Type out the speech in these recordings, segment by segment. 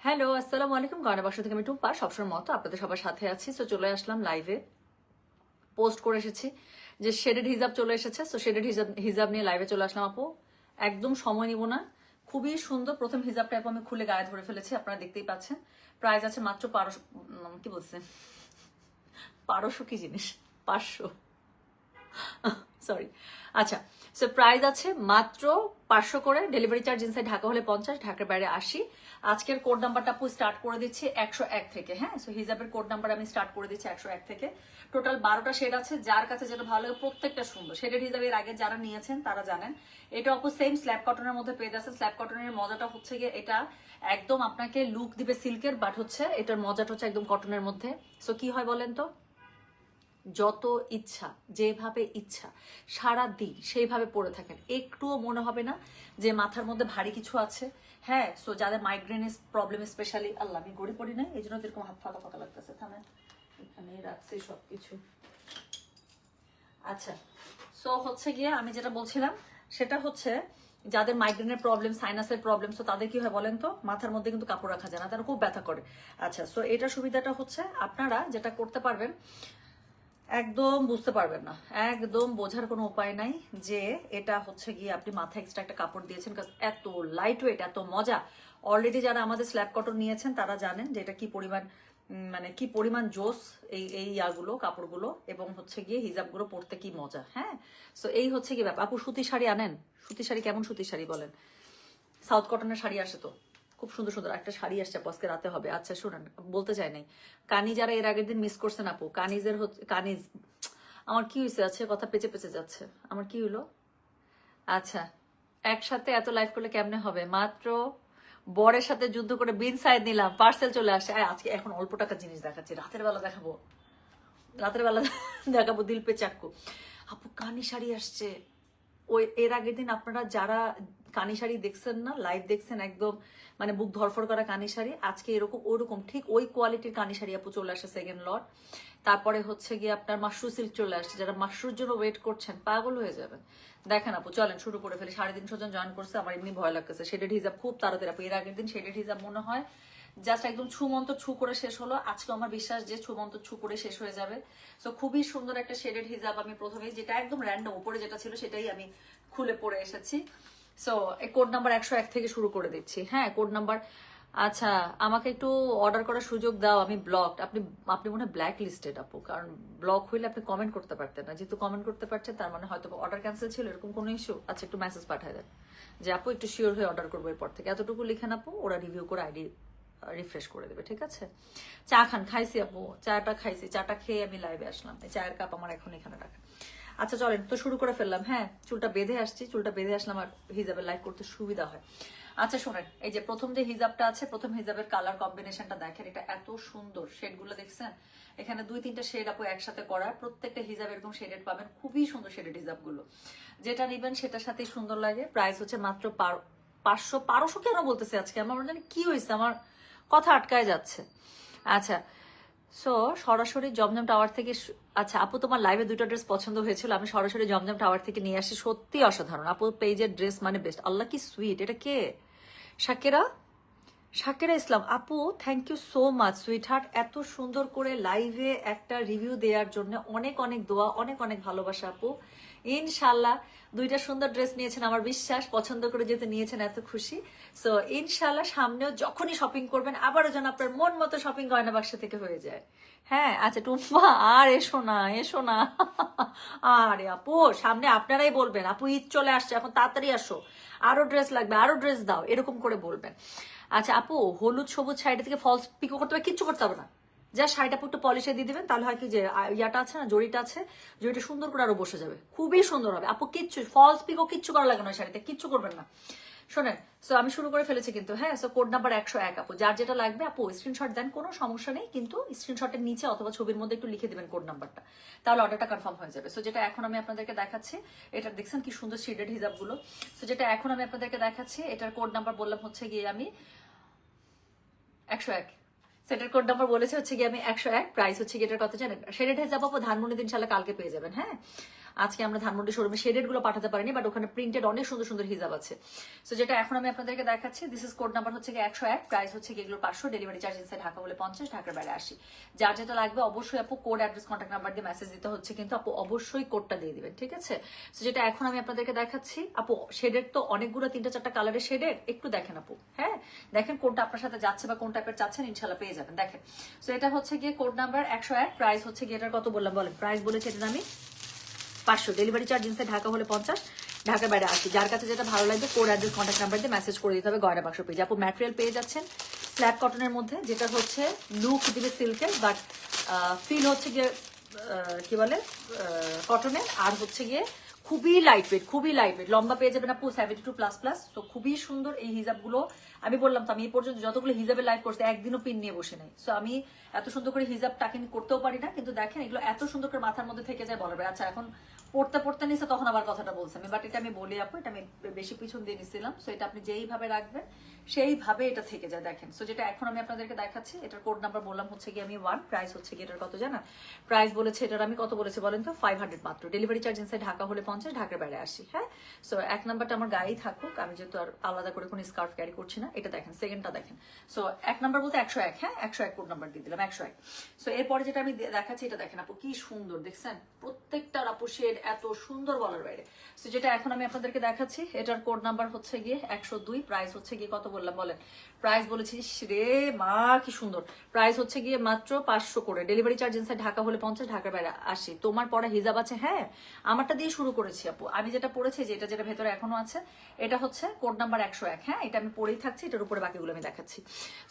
Hello, আসসালামু আলাইকুম। গানের বাসা থেকে আমি টুম্পা, সবসময় মতো আপনাদের সবার সাথে আছি। সো চলে আসলাম লাইভে, পোস্ট করে এসেছি যে শেডেড হিজাব চলে এসেছে। সো শেডেড হিজাব নিয়ে লাইভে চলে আসলাম আপু। একদম সময় নিব না, খুবই সুন্দর। প্রথম হিজাবটা আপু আমি খুলে গায়ে ধরে ফেলেছি, আপনারা দেখতেই পাচ্ছেন। প্রাইস আছে মাত্র 1200, কি বলছে 1200 কি জিনিস, 500, সরি। আচ্ছা, সো প্রাইস আছে মাত্র 500 করে। ডেলিভারি চার্জ ইনসাইড ঢাকা হলে 50, ঢাকার বাইরে 80। আজকের কোড নাম্বারটা আপু স্টার্ট করে দিচ্ছি 101 থেকে। হ্যাঁ, সো হিজাবের কোড নাম্বার আমি স্টার্ট করে দিচ্ছি 101 থেকে। টোটাল 12টা শেড আছে, যার কাছে যেটা ভালো লাগে প্রত্যেকটা সুন্দর। শেডের হিজাবের আগে যারা নিয়েছেন তারা জানেন এটা আপু সেম স্ল্যাব কটনের মধ্যে পেয়ে যাচ্ছে। স্ল্যাব কটনের মজাটা হচ্ছে গিয়ে এটা একদম আপনাকে লুক দিবে সিল্কের, বাট হচ্ছে এটার মজাটা হচ্ছে একদম কটনের মধ্যে। সো কি হয় বলেন তো, যত ইচ্ছা যেভাবে ইচ্ছা সারা দিন সেইভাবে পড়ে থাকেন, একটুও মনে হবে না যে মাথার মধ্যে ভারী কিছু আছে। হ্যাঁ, সো যাদের মাইগ্রেনের প্রবলেম স্পেশালি, আল্লাহ আমি গড়ি পড়ি না এই জন্য যেরকম হাত ফাঁকা ফাঁকা লাগতেছে, থামেন এখানে রাখছি সবকিছু। আচ্ছা, সো হচ্ছে গিয়ে আমি যেটা বলছিলাম সেটা হচ্ছে যাদের মাইগ্রেনের প্রবলেম, সাইনাসের প্রবলেম, তো তাদের কি হয় বলেন তো, মাথার মধ্যে কিন্তু কাপড় রাখা যায় না, তারা খুব ব্যথা করে। আচ্ছা, সো এটা সুবিধাটা হচ্ছে আপনারা যেটা করতে পারবেন, একদম বুঝতে পারবেন না, একদম বোঝার কোনো উপায় নাই যে এটা হচ্ছে গিয়ে আপনি মাথায় এক্সট্রা একটা কাপড় দিয়েছেন। এত লাইট ওয়েট, এত মজা। অলরেডি যারা আমাদের স্ল্যাব কটন নিয়েছেন তারা জানেন যে এটা কি পরিমাণ, মানে কি পরিমাণ জোস এই এই ইয়াগুলো, কাপড়গুলো, এবং হচ্ছে গিয়ে হিজাবগুলো পরতে কি মজা। হ্যাঁ, সো এই হচ্ছে কি ব্যাপার। আপু সুতি শাড়ি আনেন, সুতি শাড়ি কেমন সুতি শাড়ি বলেন? সাউথ কটনের শাড়ি আসে তো, খুব সুন্দর সুন্দর একটা শাড়ি আসছে, আজকে রাতে হবে। আচ্ছা শুনেন, বলতে চাই নাই, কানি যারা এর আগের দিন মিস করছেন আপু, কানিজের কানিজ, আমার কি হয়েছে আছে কথা পেঁচে পেঁচে যাচ্ছে, আমার কি হলো? আচ্ছা, একসাথে এত লাইভ করলে কেমনে হবে? মাত্র বরের সাথে যুদ্ধ করে বিন সাইড নিলাম, পার্সেল চলে আসে। আজকে এখন অল্প টাকার জিনিস দেখাচ্ছি, রাতের বেলা দেখাবো, রাতের বেলা দেখাবো দিল পে চাক্কু। আপু কানি শাড়ি আসছে। ওই এর আগের দিন আপনারা যারা কানি শাড়ি দেখছেন না, লাইভ দেখছেন, একদম মানে বুক ধরফর করা কানি শাড়ি, আজকে এরকম ওরকম ঠিক ওই কোয়ালিটির কানি শাড়ি আপু চলে আসে সেকেন্ড লট। তারপরে হচ্ছে গিয়ে আপনার মাশরু সিল্ক চলে আসছে, যারা মাশরুর জন্য ওয়েট করছেন পাগল হয়ে যাবেন। দেখেন আপু, চলেন শুরু করে ফেলি। 350 জন জয়েন করছে, আমার এমনি ভয় লাগতেছে। শেডেড হিজাব খুব তাড়াতাড়ি আপু, এর আগের দিন শেডেড হিজাব মনে হয় জাস্ট একদম ছুমন্ত ছু করে শেষ হলো, আজকে আমার বিশ্বাস যে ছুমন্ত ছু করে শেষ হয়ে যাবে। সো খুবই সুন্দর একটা শেডেড হিজাব আমি প্রথমে যেটা একদম র্যান্ডম উপরে যেটা ছিল সেটাই আমি খুলে পড়ে এসেছি। সো এই কোড নাম্বার 101 থেকে শুরু করে দিচ্ছি। হ্যাঁ, কোড নাম্বার। আচ্ছা, আমাকে একটু অর্ডার করার সুযোগ দাও, আমি ব্লকড। আপনি আপনি মনে হয় ব্ল্যাক লিস্টেড আপু, কারণ ব্লক হইলে আপনি কমেন্ট করতে পারতেন না, যেহেতু কমেন্ট করতে পারছেন তার মানে হয়তো অর্ডার ক্যান্সেল ছিল, এরকম কোনো ইস্যু। আচ্ছা, একটু মেসেজ পাঠায় দেন যে আপু একটু শিওর হয়ে অর্ডার করবো এরপর থেকে, এতটুকু লিখেন আপু, ওরা রিভিউ করে আইডি রিফ্রেশ করে দেবে, ঠিক আছে? চা খান, খাইছি আপু, চাটা খাইছি, চাটা খেয়ে আমি লাইভে আসলাম, এই চায়ের কাপ আমার এখন এখানে রাখা। আচ্ছা চলেন তো শুরু করে ফেললাম। হ্যাঁ, চুলটা বেঁধে আসছি, চুলটা বেঁধে আসলাম আর হিজাবের লাইভ করতে সুবিধা হয়। আচ্ছা শোনেন, এই যে প্রথম যে হিজাবটা আছে, প্রথম হিজাবের কালার কম্বিনেশনটা দেখেন, এটা এত সুন্দর, শেডগুলো দেখছেন? এখানে 2-3টা শেড আপু একসাথে করা, প্রত্যেকটা হিজাব এরকম শেডেড পাবেন, খুবই সুন্দর শেডেড হিজাবগুলো। যেটা নিবেন সেটার সাথেই সুন্দর লাগে। প্রাইস হচ্ছে মাত্র 500। 1200 কেন বলতেছে আজকে, আমার জানি কি হয়েছে, আমার কথা আটকায় যাচ্ছে। আচ্ছা, সো সরাসরি জমজম টাওয়ার থেকে আচ্ছা আপু, তোমার লাইভে 2টা ড্রেস পছন্দ হয়েছিল, আমি সরাসরি জমজম টাওয়ার থেকে নিয়ে আসি, সত্যি অসাধারণ আপু। পেজের ড্রেস মানে বেস্ট। আল্লাহ কি সুইট। এটা কে? শাকেরা, শাকেরা ইসলাম আপু, thank you so much sweetheart, এত সুন্দর করে লাইভে একটা রিভিউ দেওয়ার জন্য অনেক অনেক দোয়া, অনেক অনেক ভালোবাসা আপু। ইনশাল্লাহ 2টা সুন্দর ড্রেস নিয়েছেন, আমার বিশ্বাস পছন্দ করে যেতে নিয়েছেন, এত খুশি। সো ইনশাল্লাহ সামনেও যখনই শপিং করবেন আবারও যেন আপনার মন মতো শপিং গয়না বাক্স থেকে হয়ে যায়। হ্যাঁ, আচ্ছা টুম্পা আর এসো না, এসো না। আরে আপু, সামনে আপনারাই বলবেন আপু ঈদ চলে আসছে, এখন তাড়াতাড়ি আসো, আরো ড্রেস লাগবে, আরো ড্রেস দাও, এরকম করে বলবেন। আচ্ছা আপু, হলুদ সবুজ শাড়িটা থেকে ফলস পিকো করতে হবে, কিচ্ছু করতে হবে না, যা শাড়িটা একটু পলিশে দিয়ে দিবেন, তাহলে হয় কি যে ইয়াটা আছে না, জড়িটা আছে, জড়িটা সুন্দর করে আরো বসে যাবে, খুবই সুন্দর হবে আপু। কিচ্ছু ফলস পিকো কিচ্ছু করা লাগে না শাড়িতে, কিচ্ছু করবেন না। শোনেন, সো আমি শুরু করে ফেলেছি কিন্তু। হ্যাঁ, সো কোড নাম্বার 101 আপু, যার যেটা লাগবে আপু স্ক্রিনশট দেন, কোনো সমস্যা নেই, কিন্তু স্ক্রিনশটের নিচে অথবা ছবির মধ্যে একটু লিখে দিবেন কোড নাম্বারটা, তাহলে অর্ডারটা কনফার্ম হয়ে যাবে। সো যেটা এখন আমি আপনাদেরকে দেখাচ্ছি, এটা দেখছেন কি সুন্দর শেডেড হিজাবগুলো। সো যেটা এখন আমি আপনাদেরকে দেখাচ্ছি, এটার কোড নাম্বার বললাম হচ্ছে গিয়ে আমি 101। সেটার কোড নাম্বার বলেছে হচ্ছে গিয়ে আমি 101। প্রাইস হচ্ছে গিয়ে এটার কথা জানেন, সেটা যাব আপু ধানমন্ডিতে ইনশাল্লাহ কালকে পেয়ে যাবেন। হ্যাঁ, আজকে আমরা ধানমন্ডি শোরুমে শেডেড গুলো পাঠাতে পারিনি, বাট ওখানে প্রিন্টেড অনেক সুন্দর সুন্দর হিজাব আছে। সো যেটা এখন আমি আপনাদেরকে দেখাচ্ছি, দিস ইজ কোড নাম্বার হচ্ছে 101, প্রাইস হচ্ছে এগুলো 500, ডেলিভারি চার্জ ইনসাইড ঢাকা হলে 50, ঢাকার বাইরে 80। যার যেটা লাগবে অবশ্যই আপু কোড, অ্যাড্রেস, কন্ট্যাক্ট নাম্বার দিয়ে মেসেজ দিতে হচ্ছে, কিন্তু আপু অবশ্যই কোডটা দিয়ে দিবেন, ঠিক আছে? সো যেটা এখন আমি আপনাদেরকে দেখাচ্ছি, আপু শেডেড তো অনেকগুলো 3-4টা কালারের শেডেড, একটু দেখেন আপু, হ্যাঁ দেখেন কোনটা আপনার সাথে যাচ্ছে বা কোন টাইপের চাচ্ছেন, ইনশাল্লাহ পেয়ে যাবেন। দেখেন, সো এটা হচ্ছে গিয়ে কোড নাম্বার 101, প্রাইস হচ্ছে গিয়ে এটার কত বললাম বলেন? প্রাইস বলেছে এটার আমি 500, ডেলিভারি চার্জ ইনসাইড ঢাকা হলে 50, ঢাকার বাইরে 80। যার কাছে যেটা ভালো লাগবে কোড, অ্যাড্রেস, কন্ট্যাক্ট নাম্বার দিয়ে মেসেজ করে দিতে হবে। গয়না বাক্স পেয়ে আপু ম্যাটেরিয়াল পেয়ে যাচ্ছেন স্ল্যাব কটনের মধ্যে, যেটা হচ্ছে লুক দিবে সিল্কের, বাট ফিল হচ্ছে গিয়ে কি বলে কটনের, আর হচ্ছে গিয়ে খুবই লাইট ওয়েট, খুবই লাইট ওয়েট। লম্বা পেয়ে যাবেন আপু 72++। তো খুবই সুন্দর এই হিজাবগুলো। আমি বললাম তো, আমি এই পর্যন্ত যতগুলো হিজাবের লাইভ করছি একদিনও পিন নিয়ে বসে নাই। সো আমি এত সুন্দর করে হিজাব টাকিং করতেও পারি না, কিন্তু দেখেন এগুলো এত সুন্দর করে মাথার মধ্যে থেকে যায় বলার। আচ্ছা এখন পড়তে পড়তে নিছে তখন আবার কথাটা বলছি আমি, বাট এটা আমি বলি আপু, এটা আমি বেশি পিছন দিয়ে নিছিলাম। সো এটা আপনি যেইভাবে রাখবেন সেইভাবে এটা থেকে যায়, দেখেন। সো যেটা এখন আমি আপনাদেরকে দেখাচ্ছি, এটার কোড নাম্বার বললাম হচ্ছে কি আমি 1, প্রাইস হচ্ছে কি এটার কত জানেন? প্রাইস বলেছে এটার আমি কত বলেছি বলেন তো? 500 মাত্র, ডেলিভারি চার্জ ইনসাইড ঢাকা হলে 50, ঢাকার বাইরে 80। হ্যাঁ, সো 1 নাম্বারটা আমার গায়েই থাকুক, আমি যেহেতু আর আলাদা করে কোনো স্কার্ফ ক্যারি করছি না। এটা দেখেন, সেকেন্ডটা দেখেন। সো 1 নাম্বার বলতে 101, হ্যাঁ 101 কোড নাম্বার দিয়ে দিলাম 101। সো এরপরে যেটা আমি দেখাচ্ছি, এটা দেখেন আপু কি সুন্দর, দেখছেন প্রত্যেকটার আপু শেড এত সুন্দর বলার বাইরে। সো যেটা এখন আমি আপনাদেরকে দেখাচ্ছি, এটার কোড নাম্বার হচ্ছে গিয়ে 102, প্রাইস হচ্ছে গিয়ে কত বললাম বলেন? প্রাইস বলেছি রে মা কি সুন্দর, প্রাইস হচ্ছে গিয়ে মাত্র 500 করে, ডেলিভারি চার্জ ইনসাইড ঢাকা হলে 50, ঢাকার বাইরে 80। তোমার পড়া হিজাব আছে, হ্যাঁ আমারটা দিয়ে শুরু করেছি আপু। আমি যেটা পড়েছি, যে এটা যেটা ভেতরে এখনো আছে, এটা হচ্ছে কোড নাম্বার 101, হ্যাঁ এটা আমি পড়েই থাকছি, এটার উপরে বাকিগুলো আমি দেখাচ্ছি।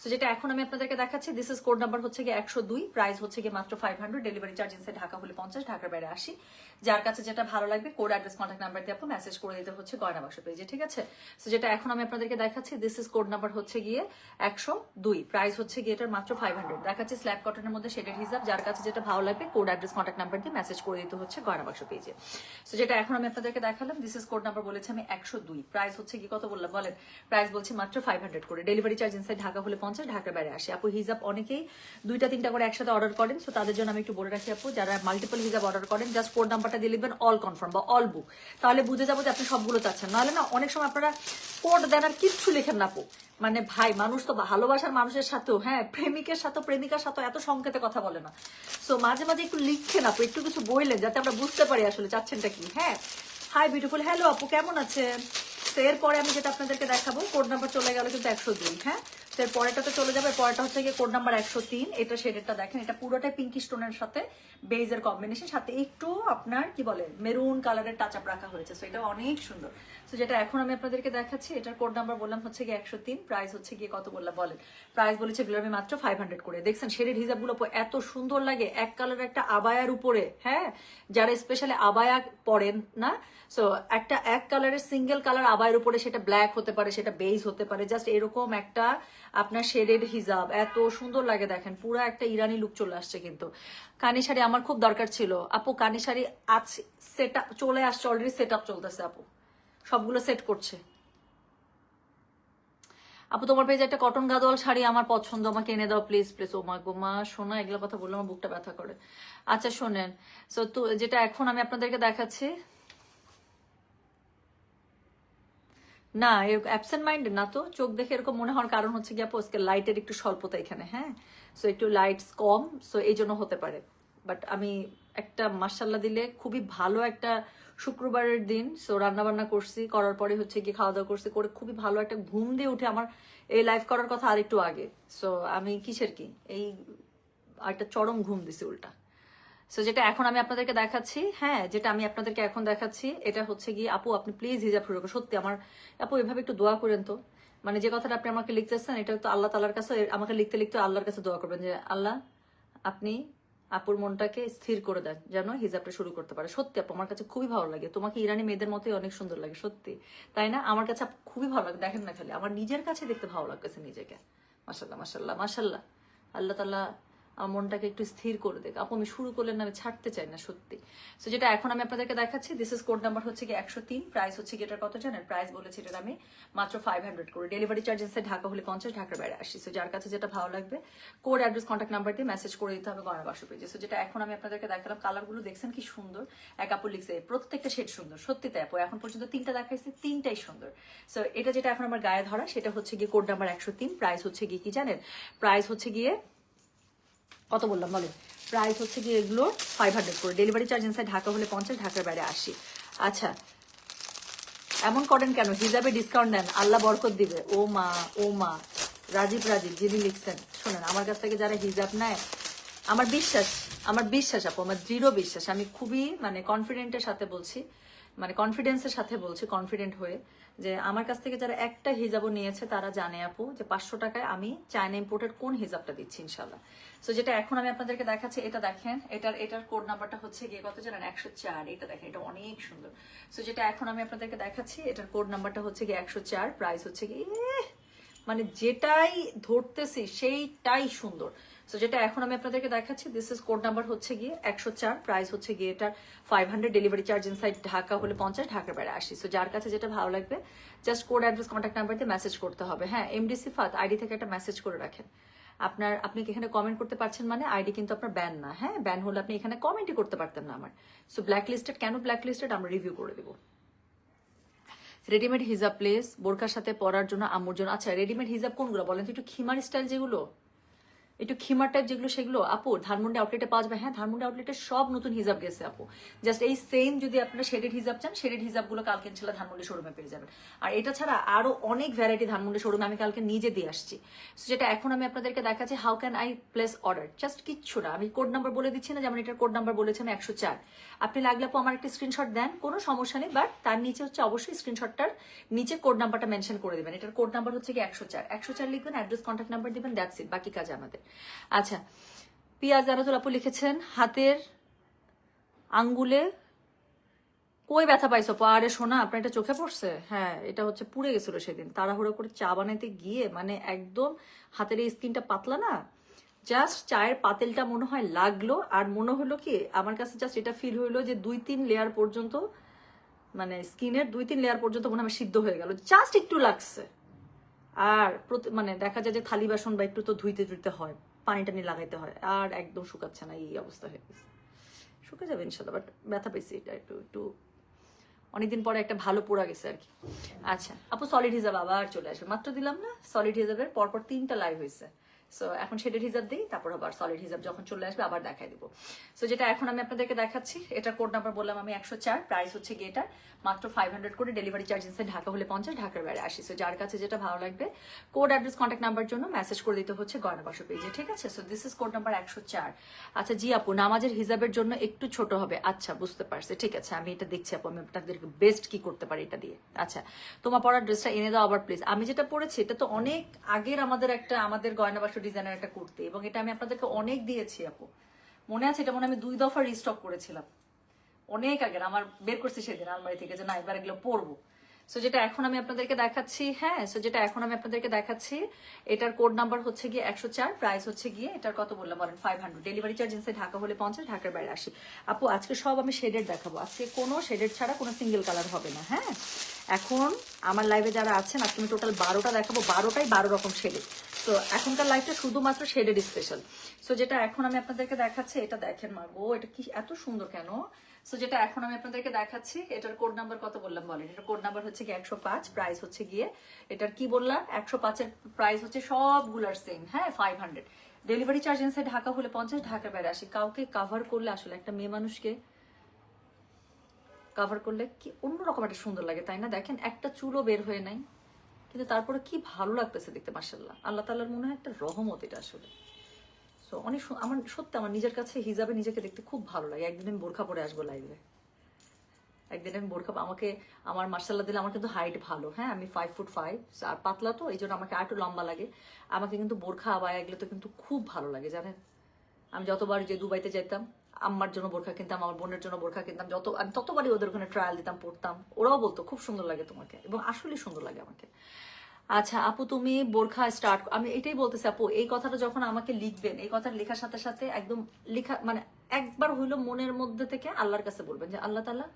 সো যেটা এখন আমি আপনাদেরকে দেখাচ্ছি, দিস ইজ কোড নাম্বার হচ্ছে গিয়ে 102, প্রাইস হচ্ছে গিয়ে মাত্র 500, ডেলিভারি চার্জ ইনসাইড ঢাকা হলে 50, ঢাকার বাইরে 80। যার কাছে যেটা ভালো লাগবে কোড, অ্যাড্রেস, কন্ট্যাক্ট নাম্বার দিয়ে আপু মেসেজ করে দিতে হচ্ছে গয়না বাক্স পেজে, ঠিক আছে? সো যেটা এখন আমি আপনাদেরকে দেখাচ্ছি, দিস ইজ কোড নাম্বার হচ্ছে গিয়ে 102, প্রাইস হচ্ছে গিয়ে এটার মাত্র 500, দেখাচ্ছি স্ল্যাব কটনের মধ্যে শেডেড হিজাব। যার কাছে যেটা ভালো লাগবে কোড, অ্যাড্রেস, কন্ট্যাক্ট নাম্বার দিয়ে মেসেজ করে দিতে হচ্ছে গয়না বাক্স পেজে। সো যেটা এখন আমি আপনাদেরকে দেখালাম, দিস ইজ কোড নাম্বার বলেছি আমি 102, প্রাইস হচ্ছে কি কত বললাম বলেন? প্রাইস বলছি মাত্র 500 করে, ডেলিভারি চার্জ ইনসাইড ঢাকা হলে 50, ঢাকার বাইরে 80। আপু হিজাব অনেকেই 2-3টা করে একসাথে অর্ডার করেন, সো তাদের জন্য আমি একটু বলে রাখি আপু, যারা মাল্টিপল হিজাব অর্ডার করেন, জাস্ট কোড নাম্বারটা দিয়ে লিখবেন অল কনফার্ম বা অল বুক, তাহলে বুঝে যাবো যে আপনি সবগুলো চাচ্ছেন। নাহলে না অনেক সময় আপনারা কোড দেন আর কিচ্ছু লেখেন না আপু। মানে ভাই, মানুষ তো ভালোবাসার মানুষের সাথেও, হ্যাঁ প্রেমিকের সাথে প্রেমিকার সাথে এত সংকেতে কথা বলে না। সো মাঝে মাঝে একটু লিখছেন আপু, একটু কিছু বললেন যাতে আমরা বুঝতে পারি আসলে চাচ্ছেনটা কি। হ্যাঁ, হাই বিউটিফুল, হ্যালো আপু কেমন আছেন? তো এরপরে আমি যেটা আপনাদেরকে দেখাবো, কোড নাম্বার চলে গেল কিন্তু 102, হ্যাঁ তো এর পরেরটা চলে যাবে। পরেরটা হচ্ছে গিয়ে কোড নাম্বার 103, এটা শেডেরটা দেখেন, এটা পুরোটাই পিঙ্কি স্টোনের সাথে বেজের কম্বিনেশন, সাথে একটু আপনার কি বলে মেরুন কালারের টাচ আপ রাখা হয়েছে। সো এটা অনেক সুন্দর। সো যেটা এখন আমি আপনাদেরকে দেখাচ্ছি, এটার কোড নাম্বার বললাম হচ্ছে গিয়ে 103, প্রাইস হচ্ছে গিয়ে কত বললাম বলেন? প্রাইস বলেছে এগুলো আমি মাত্র 500 করে। দেখছেন শেডেড হিজাবগুলো এত সুন্দর লাগে, এক কালার একটা আবায়ার উপরে, হ্যাঁ যারা স্পেশালি আবায়া পরেন না, সো একটা এক কালারের সিঙ্গেল কালার আবায়ের উপরে, সেটা ব্ল্যাক হতে পারে, সেটা বেজ হতে পারে, জাস্ট এরকম একটা আপনার শেডেড হিজাব এত সুন্দর লাগে। দেখেন পুরো একটা ইরানি লুক চলে আসছে। কিন্তু কানি শাড়ি আমার খুব দরকার ছিল আপু, কানি শাড়ি আছে, সেট আপ চলে আসছে অলরেডি, সেট আপ চলতেছে আপু, সবগুলো সেট করছে। আপু তোমার পেজে একটা কটন গাদোয়াল শাড়ি আমার পছন্দ, আমাকে এনে দাও প্লিজ প্লিজ। ও মা গো মা, শোনা এগুলো কথা বললে আমার বুকটা ব্যথা করে। আচ্ছা শোনেন, সো তো যেটা এখন আমি আপনাদেরকে দেখাচ্ছি, না এরকম অ্যাবসেন্ট মাইন্ডেড না তো, চোখ দেখে এরকম মনে হওয়ার কারণ হচ্ছে কি আপু আজকে লাইটের একটু স্বল্পতা এখানে, হ্যাঁ সো একটু লাইটস কম, সো এই জন্য হতে পারে। বাট আমি একটা মাশাল্লাহ দিলে খুবই ভালো একটা শুক্রবারের দিন, সো রান্না বান্না করছি, করার পরে হচ্ছে কি খাওয়া দাওয়া করছি, করে খুবই ভালো একটা ঘুম দিয়ে উঠে আমার এই লাইভ করার কথা আর একটু আগে। সো আমি কিসের কি এই একটা চরম ঘুম দিছি উল্টা। সো যেটা এখন আমি আপনাদেরকে দেখাচ্ছি, হ্যাঁ যেটা আমি আপনাদেরকে এখন দেখাচ্ছি, এটা হচ্ছে গিয়ে আপু আপনি প্লিজ হিজাব শুরু করুন। সত্যি আমার আপু এভাবে একটু দোয়া করেন তো, মানে যে কথাটা আপনি আমাকে লিখতেছেন এটা তো আল্লাহ তাআলার কাছে, আমাকে লিখতে লিখতে আল্লাহর কাছে দোয়া করবেন যে আল্লাহ আপনি আপুর মনটাকে স্থির করে দেন যেন হিজাবটা শুরু করতে পারে। সত্যি আপু আমার কাছে খুবই ভালো লাগে, তোমাকে ইরানি মেয়েদের মতোই অনেক সুন্দর লাগে সত্যি, তাই না? আমার কাছে খুবই ভালো লাগে, দেখেন না খালি আমার নিজের কাছে দেখতে ভালো লাগতেছে নিজেকে। মাশাল্লাহ মাশাল্লাহ মাশাল্লাহ, আল্লাহ তাআলা আমার মনটাকে একটু স্থির করে দেখ। আপু আমি শুরু করলে না, আমি ছাড়তে চাই না সত্যি। সো যেটা এখন আমি আপনাদেরকে দেখাচ্ছি, দিস ইজ কোড নাম্বার হচ্ছে কি 103, প্রাইস হচ্ছে কি এটার কত জানেন? প্রাইস বলেছি এটার আমি মাত্র 500 করে। ডেলিভারি চার্জ ইনসাইড ঢাকা হলে 50, ঢাকার বাইরে 80। সো যার কাছে যেটা ভালো লাগবে কোড, অ্যাড্রেস, কন্ট্যাক্ট নাম্বার দিয়ে মেসেজ করে দিতে হবে গয়না বাক্স পেজে। সো যেটা এখন আমি আপনাদেরকে দেখালাম, কালারগুলো দেখছেন কি সুন্দর। এক আপু লিখছে প্রত্যেকটা শেড সুন্দর, সত্যি তাই আপু। এখন পর্যন্ত 3টা দেখাইছি, 3টাই সুন্দর। সো এটা যেটা এখন আমার গায়ে ধরা, সেটা হচ্ছে গিয়ে কোড নাম্বার 103, প্রাইস হচ্ছে গিয়ে কি জানেন? প্রাইস হচ্ছে গিয়ে কত বললাম বলেন? প্রাইস হচ্ছে গিয়ে এগুলো 500 করে। ডেলিভারি চার্জ ইনসাইড ঢাকা হলে 50, ঢাকার বাইরে 80। আচ্ছা এমন করেন কেন? হিজাবে ডিসকাউন্ট দেন, আল্লাহ বরকত দিবে। ও মা ও মা, রাজীব যিনি লিখছেন, শোনেন আমার কাছ থেকে যারা হিজাব নেয়, আমার বিশ্বাস আপু, আমার দৃঢ় বিশ্বাস, আমি খুবই মানে কনফিডেন্টের সাথে বলছি, মানে কনফিডেন্সের সাথে বলছি, কনফিডেন্ট হয়ে, যে আমার কাছ থেকে যারা একটা হিজাবও নিয়েছে তারা জানে আপু যে 500 টাকায় আমি চায়না ইম্পোর্টের কোন হিজাবটা দিচ্ছি ইনশাল্লাহ। সো যেটা এখন আমি আপনাদেরকে দেখাচ্ছি, এটা দেখেন, এটার কোড নাম্বারটা হচ্ছে গিয়ে কত জানেন? 104। এটা দেখেন, এটা অনেক সুন্দর। সো যেটা এখন আমি আপনাদেরকে দেখাচ্ছি, এটার কোড নাম্বারটা হচ্ছে গিয়ে 104, প্রাইস হচ্ছে গিয়ে মানে যেটাই ধরতেছি সেইটাই সুন্দর। সো যেটা এখন আমি আপনাদেরকে দেখাচ্ছি, দিস ইজ কোড নাম্বার হচ্ছে গিয়ে 104, প্রাইস হচ্ছে গিয়ে এটার 500, ডেলিভারি চার্জ ইনসাইড ঢাকা হলে 50, ঢাকার বাইরে 80। সো যার কাছে যেটা ভালো লাগবে just code, address, contact number দিয়ে মেসেজ করতে হবে। হ্যাঁ, এমডিসি ফাত আইডি থেকে একটা মেসেজ করে রাখেন। আপনি কি এখানে কমেন্ট করতে পারছেন মানে আইডি কিন্তু আপনার ব্যান না। হ্যাঁ, ব্যান হলে আপনি এখানে কমেন্টই করতে পারতেন না আমার। সো ব্ল্যাক লিস্টেড কেন? ব্ল্যাক লিস্টেড আমরা রিভিউ করে দেবো। রেডিমেড হিজাব প্লেস, বোরকার সাথে পরার জন্য, আম্মুর জন্য। আচ্ছা রেডিমেড হিজাব কোনগুলো বলেন তো? একটু খিমার স্টাইল যেগুলো, একটু খিমার টাইপ যেগুলো, সেগুলো আপু ধানমন্ডি আউটলেটে পাওয়া যাবে। হ্যাঁ, ধানমন্ডি আউটলেটে সব নতুন হিজাব গেছে আপু। জাস্ট এই সেম যদি আপনারা শেডেড হিজাব চান, শেডেড হিজাবগুলো কালকে ইনশাল্লাহ ধানমন্ডি শোরুমে পেয়ে যাবেন। আর এটা ছাড়া আরো অনেক ভ্যারাইটি ধানমন্ডি শোরুমে আমি কালকে নিজে দিয়ে আসছি। যেটা এখন আমি আপনাদেরকে দেখাচ্ছি, how can I place order, just কিচ্ছু না, আমি কোড নাম্বার বলে দিচ্ছি না, যেমন এটার কোড নাম্বার বলেছি আমি 104। আপনি লাগলে আপু আমার একটা স্ক্রিনশট দেন, কোনো সমস্যা নেই, বাট তার নিচে হচ্ছে অবশ্যই স্ক্রিনশটটার নিচে কোড নাম্বারটা মেনশন করে দেবেন। এটার কোড নাম্বার হচ্ছে কি 104 লিখবেন, অ্যাড্রেস, কন্ট্যাক্ট নাম্বার দিবেন, দ্যাটস ইট, বাকি কাজ আমাদের। আচ্ছা পিয়া জানাতুল আপু লিখেছেন, হাতের আঙ্গুলে কই ব্যথা পাইছো? আরে শোনা, আপনার এটা চোখে পড়ছে? হ্যাঁ, এটা হচ্ছে পুড়ে গেছিল সেদিন তাড়াহুড়ো করে চা বানাইতে গিয়ে, মানে একদম হাতের এই স্কিনটা পাতলা না, জাস্ট চায়ের পাতিলটা মনে হয় লাগলো, আর মনে হলো কি আমার কাছে জাস্ট এটা ফিল হইলো যে 2-3 লেয়ার পর্যন্ত, মানে স্কিনের 2-3 লেয়ার পর্যন্ত মনে হয় সিদ্ধ হয়ে গেল, জাস্ট একটু লাগছে। আর মানে দেখা যায় যে থালি বাসন বা একটু তো ধুইতে হয়, পানি টানি লাগাইতে হয়, আর একদম শুকাচ্ছে না, এই অবস্থা হয়ে গেছে। শুকে যাবে ইনশাল্লাহ, বাট ব্যথা পেয়েছি, এটা একটু অনেকদিন পরে একটা ভালো পোড়া গেছে আর কি। আচ্ছা আপু সলিড হিজাব আবার চলে আসবে, মাত্র দিলাম না সলিড হিজাবের, পরপর 3টা লাইভ হয়েছে। সো এখন শেডেড হিজাব দিই, তারপর আবার সলিড হিজাব যখন চলে আসবে আবার দেখাই দিব। সো যেটা এখন আমি আপনাদেরকে দেখাচ্ছি, এটা কোড নাম্বার বললাম আমি 104, প্রাইস হচ্ছে গিয়ে এটা মাত্র 500 করে, ডেলিভারি চার্জ ইনসাইড ঢাকা হলে 50, ঢাকার বাইরে 80। সো যার কাছে যেটা ভালো লাগবে কোড, অ্যাড্রেস, কন্ট্যাক্ট নাম্বার জন্য মেসেজ করে দিতে হচ্ছে গয়না বাক্স পেজে, ঠিক আছে? So this is code number 104। আচ্ছা জি আপু, নামাজের হিজাবের জন্য একটু ছোট হবে। আচ্ছা বুঝতে পারছি, ঠিক আছে, আমি এটা দেখছি আপু, আমি আপনাদেরকে বেস্ট কি করতে পারি এটা দিয়ে। আচ্ছা তোমার পরার ড্রেসটা এনে দাও আবার প্লিজ। আমি যেটা পরেছি এটা তো অনেক আগের আমাদের গয়না বাক্স ডিজাইনের একটা কুর্তি, এবং এটা আমি আপনাদেরকে অনেক দিয়েছি আপু, মনে আছে? এটা মনে আমি 2 দফা রিস্টক করেছিলাম অনেক আগের, আমার বের করছি সেদিন আলমারি থেকে যে না এবার এগুলো পরবো। সো যেটা এখন আমি আপনাদেরকে দেখাচ্ছি, হ্যাঁ, সো যেটা এখন আমি আপনাদেরকে দেখাচ্ছি, এটার কোড নাম্বার হচ্ছে গিয়ে 104, প্রাইস হচ্ছে গিয়ে এটার কত বললাম বলেন? 500, ডেলিভারি চার্জ ইনসাইড ঢাকা হলে 50, ঢাকার বাইরে 80। আপু আজকে সব আমি শেডেড দেখাবো, আজকে কোনো শেডেড ছাড়া কোনো সিঙ্গেল কালার হবে না। হ্যাঁ, এখন আমার লাইভে যারা আছেন আজকে আমি টোটাল 12টা দেখাবো, 12টাই 12 রকম শেডেড। তো এখনকার লাইভটা শুধুমাত্র শেডেড স্পেশাল। সো যেটা এখন আমি আপনাদেরকে দেখাচ্ছি, এটা দেখেন মা গো, এটা কি এত সুন্দর কেন? সো যেটা এখন আমি আপনাদেরকে দেখাচ্ছি, এটার কোড নাম্বার কত বললাম বলেন? এটার কোড নাম্বার হচ্ছে গিয়ে 105, প্রাইস হচ্ছে গিয়ে এটার কি বললাম 105 এর প্রাইস হচ্ছে সবগুলার সেম। হ্যাঁ 500, ডেলিভারি চার্জ ইনসাইড ঢাকা হলে 50, ঢাকার বাইরে 80। কাউকে কাভার করলে আসলে একটা মেয়ে মানুষকে কাভার করলে কি অন্যরকম একটা সুন্দর লাগে, তাই না? দেখেন একটা চুলও বের হয়ে নাই, কিন্তু তারপরে কি ভালো লাগতেছে দেখতে, মাশাআল্লাহ, আল্লাহ তাআলার মনে হয় একটা রহমত এটা আসলে। সো অনেক আমার সত্যি আমার নিজের কাছে হিজাবে নিজেকে দেখতে খুব ভালো লাগে। একদিন আমি বোরখা পরে আসবো লাইভে, একদিন আমি বোরখা, আমাকে আমার মার্শাল্লাহ দিলে, আমার কিন্তু হাইট ভালো, হ্যাঁ আমি 5'5", আর পাতলা তো এই জন্য আমাকে আর একটু লম্বা লাগে। আমাকে কিন্তু বোরখা আবায়া এগুলো তো কিন্তু খুব ভালো লাগে জানেন। আমি যতবার যে দুবাইতে যেতাম আম্মার জন্য বোরখা কিনতাম, আমার বোনের জন্য বোরখা কিনতাম, আমি ততবারই ওদের ওখানে ট্রায়াল দিতাম, পড়তাম, ওরাও বলতো খুব সুন্দর লাগে তোমাকে, এবং আসলেই সুন্দর লাগে আমাকে। আচ্ছা আপু তুমি বোরখা স্টার্ট, আমি এটাই বলতেছি আপু, এই কথাটা যখন আমাকে লিখবেন, এই কথা লেখার সাথে সাথে একদম লেখা মানে একবার হইলো মনের মধ্যে থেকে আল্লাহর কাছে বলবেন যে আল্লাহ তাআলা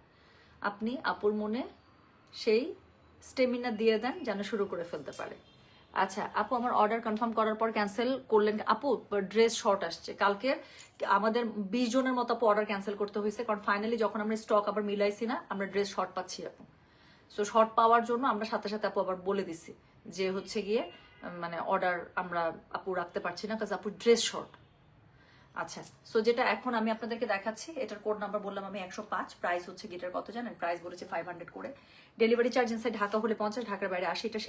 আপনি আপুর মনে সেই স্টেমিনা দিয়ে দেন যেন শুরু করে ফেলতে পারে। আচ্ছা আপু আমার অর্ডার কনফার্ম করার পর ক্যান্সেল করলেন আপু, ড্রেস শর্ট আসছে কালকের, আমাদের 20 জনের মতো আপু অর্ডার ক্যান্সেল করতে হয়েছে, কারণ ফাইনালি যখন আমরা স্টক আবার মিলাইছি না, আমরা ড্রেস শর্ট পাচ্ছি আপু। সো শর্ট পাওয়ার জন্য আমরা সাথে সাথে আপু আবার বলে দিছি যে হচ্ছে গিয়ে মানে অর্ডার আমরা আপু রাখতে পারছি না, কাজ আপু ড্রেস শর্ট। আচ্ছা সো যেটা এখন আমি আপনাদেরকে দেখাচ্ছি, এটার কোড নাম্বার বললাম আমি 105, প্রাইস হচ্ছে গিটার কত জানেন, প্রাইস বলেছে 500 করে, ডেলিভারি চার্জ ইনসাইড ঢাকা হলে 50, ঢাকার বাইরে 80। এটা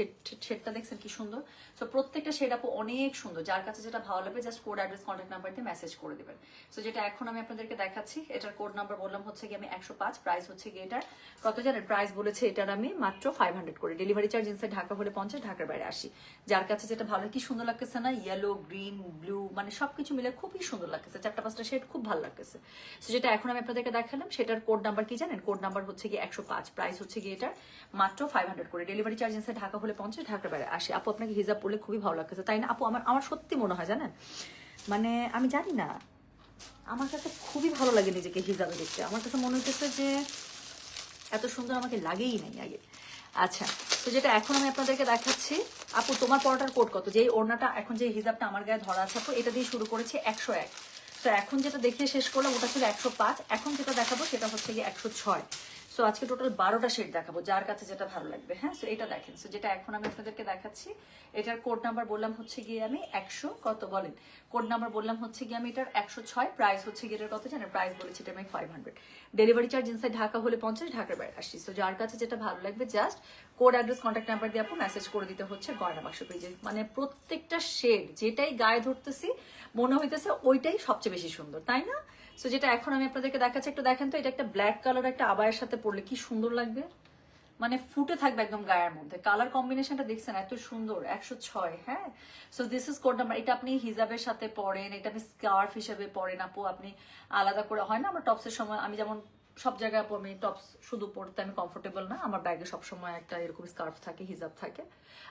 শেডটা দেখছেন কি সুন্দর। সো প্রত্যেকটা শেড আপু অনেক সুন্দর, যার কাছে যেটা ভালো লাগবে just code address contact number দিয়ে মেসেজ করে দিবেন। সো যেটা এখন আমি আপনাদেরকে দেখাচ্ছি, এটার কোড নাম্বার বললাম হচ্ছে কি আমি 105, প্রাইস হচ্ছে গিয়ে এটার কত জানেন, প্রাইস বলেছে এটার আমি মাত্র 500 করে, ডেলিভারি চার্জ ইনসাইড ঢাকা হলে 50, ঢাকার বাইরে 80। যার কাছে যেটা ভালো, কি সুন্দর লাগতেছে না, ইয়েলো গ্রিন ব্লু মানে সবকিছু মিলে খুবই সুন্দর লাগতেছে, 4-5টা শেড খুব ভালো লাগতেছে। সো যেটা এখন আমি আপনাদেরকে দেখালাম সেটার কোড নাম্বার কি জানেন, কোড নাম্বার হচ্ছে গিয়ে 105, প্রাইস হচ্ছে গিয়ে এটার মাত্র 500 করে, ডেলিভারি চার্জ ইনসাইড ঢাকা হলে 50, ঢাকার বাইরে 80। আপু আপনাকে হিজাব পরলে খুবই ভালো লাগতেছে তাই না আপু? আমার আমার সত্যি মনে হয় জানেন, মানে আমি জানি না, আমার কাছে খুবই ভালো লাগে নিজেকে হিজাবে দেখতে, আমার কাছে মনে হচ্ছে যে এত সুন্দর আমাকে লাগেই নাই আগে। আচ্ছা তো যেটা এখন আমি আপনাদেরকে দেখাচ্ছি, আপু তোমার পরোটার কোড কত, যে ওড়নাটা এখন যে হিজাবটা আমার গায়ে ধরা আছে আপু, এটা দিয়ে শুরু করেছি 101। তো এখন যেটা দেখিয়ে শেষ করলাম ওটা ছিল 105, এখন যেটা দেখাবো সেটা হচ্ছে গিয়ে 106। সো আজকে টোটাল 12টা শেড দেখাবো, যার কাছে যেটা ভালো লাগবে। হ্যাঁ সো এটা দেখেন, সো যেটা এখন আমি আপনাদেরকে দেখাচ্ছি, এটার কোড নাম্বার বললাম হচ্ছে গিয়ে আমি 100 কত বলেন, কোড নাম্বার বললাম হচ্ছে গিয়ে আমি এটার 106, প্রাইস হচ্ছে গিয়ে এটার কত জানেন, প্রাইস বলেছি এটা আমি 500, ডেলিভারি চার্জ ইনসাইড ঢাকা হলে 50, ঢাকার বাইরে 80। সো যার কাছে যেটা ভালো লাগবে just code address contact number দিয়ে আপু মেসেজ করে দিতে হচ্ছে গয়না বাক্স পেজে। মানে প্রত্যেকটা শেড যেটাই গায়ে ধরতেছি মনে হইতেছে ওইটাই সবচেয়ে বেশি সুন্দর, তাই না? সো যেটা এখন আমি আপনাদেরকে দেখাচ্ছি, একটু দেখেন তো, এটা একটা ব্ল্যাক কালার একটা আবায়ের সাথে পরলে কি সুন্দর লাগবে, মানে ফুটে থাকবে একদম গায়ের মধ্যে, কালার কম্বিনেশনটা দেখছেন এত সুন্দর, 106। হ্যাঁ so this is code number, এটা আপনি হিজাবের সাথে পরেন, এটা আপনি স্কার্ফ হিসেবে পরেন আপু, আপনি আলাদা করে হয় না আমরা টপসের সময়, আমি যেমন সব জায়গায় আপু আমি টপস শুধু পরতে আমি কমফোর্টেবল না, আমার ব্যাগে সবসময় একটা এরকম স্কার্ফ থাকে, হিজাব থাকে,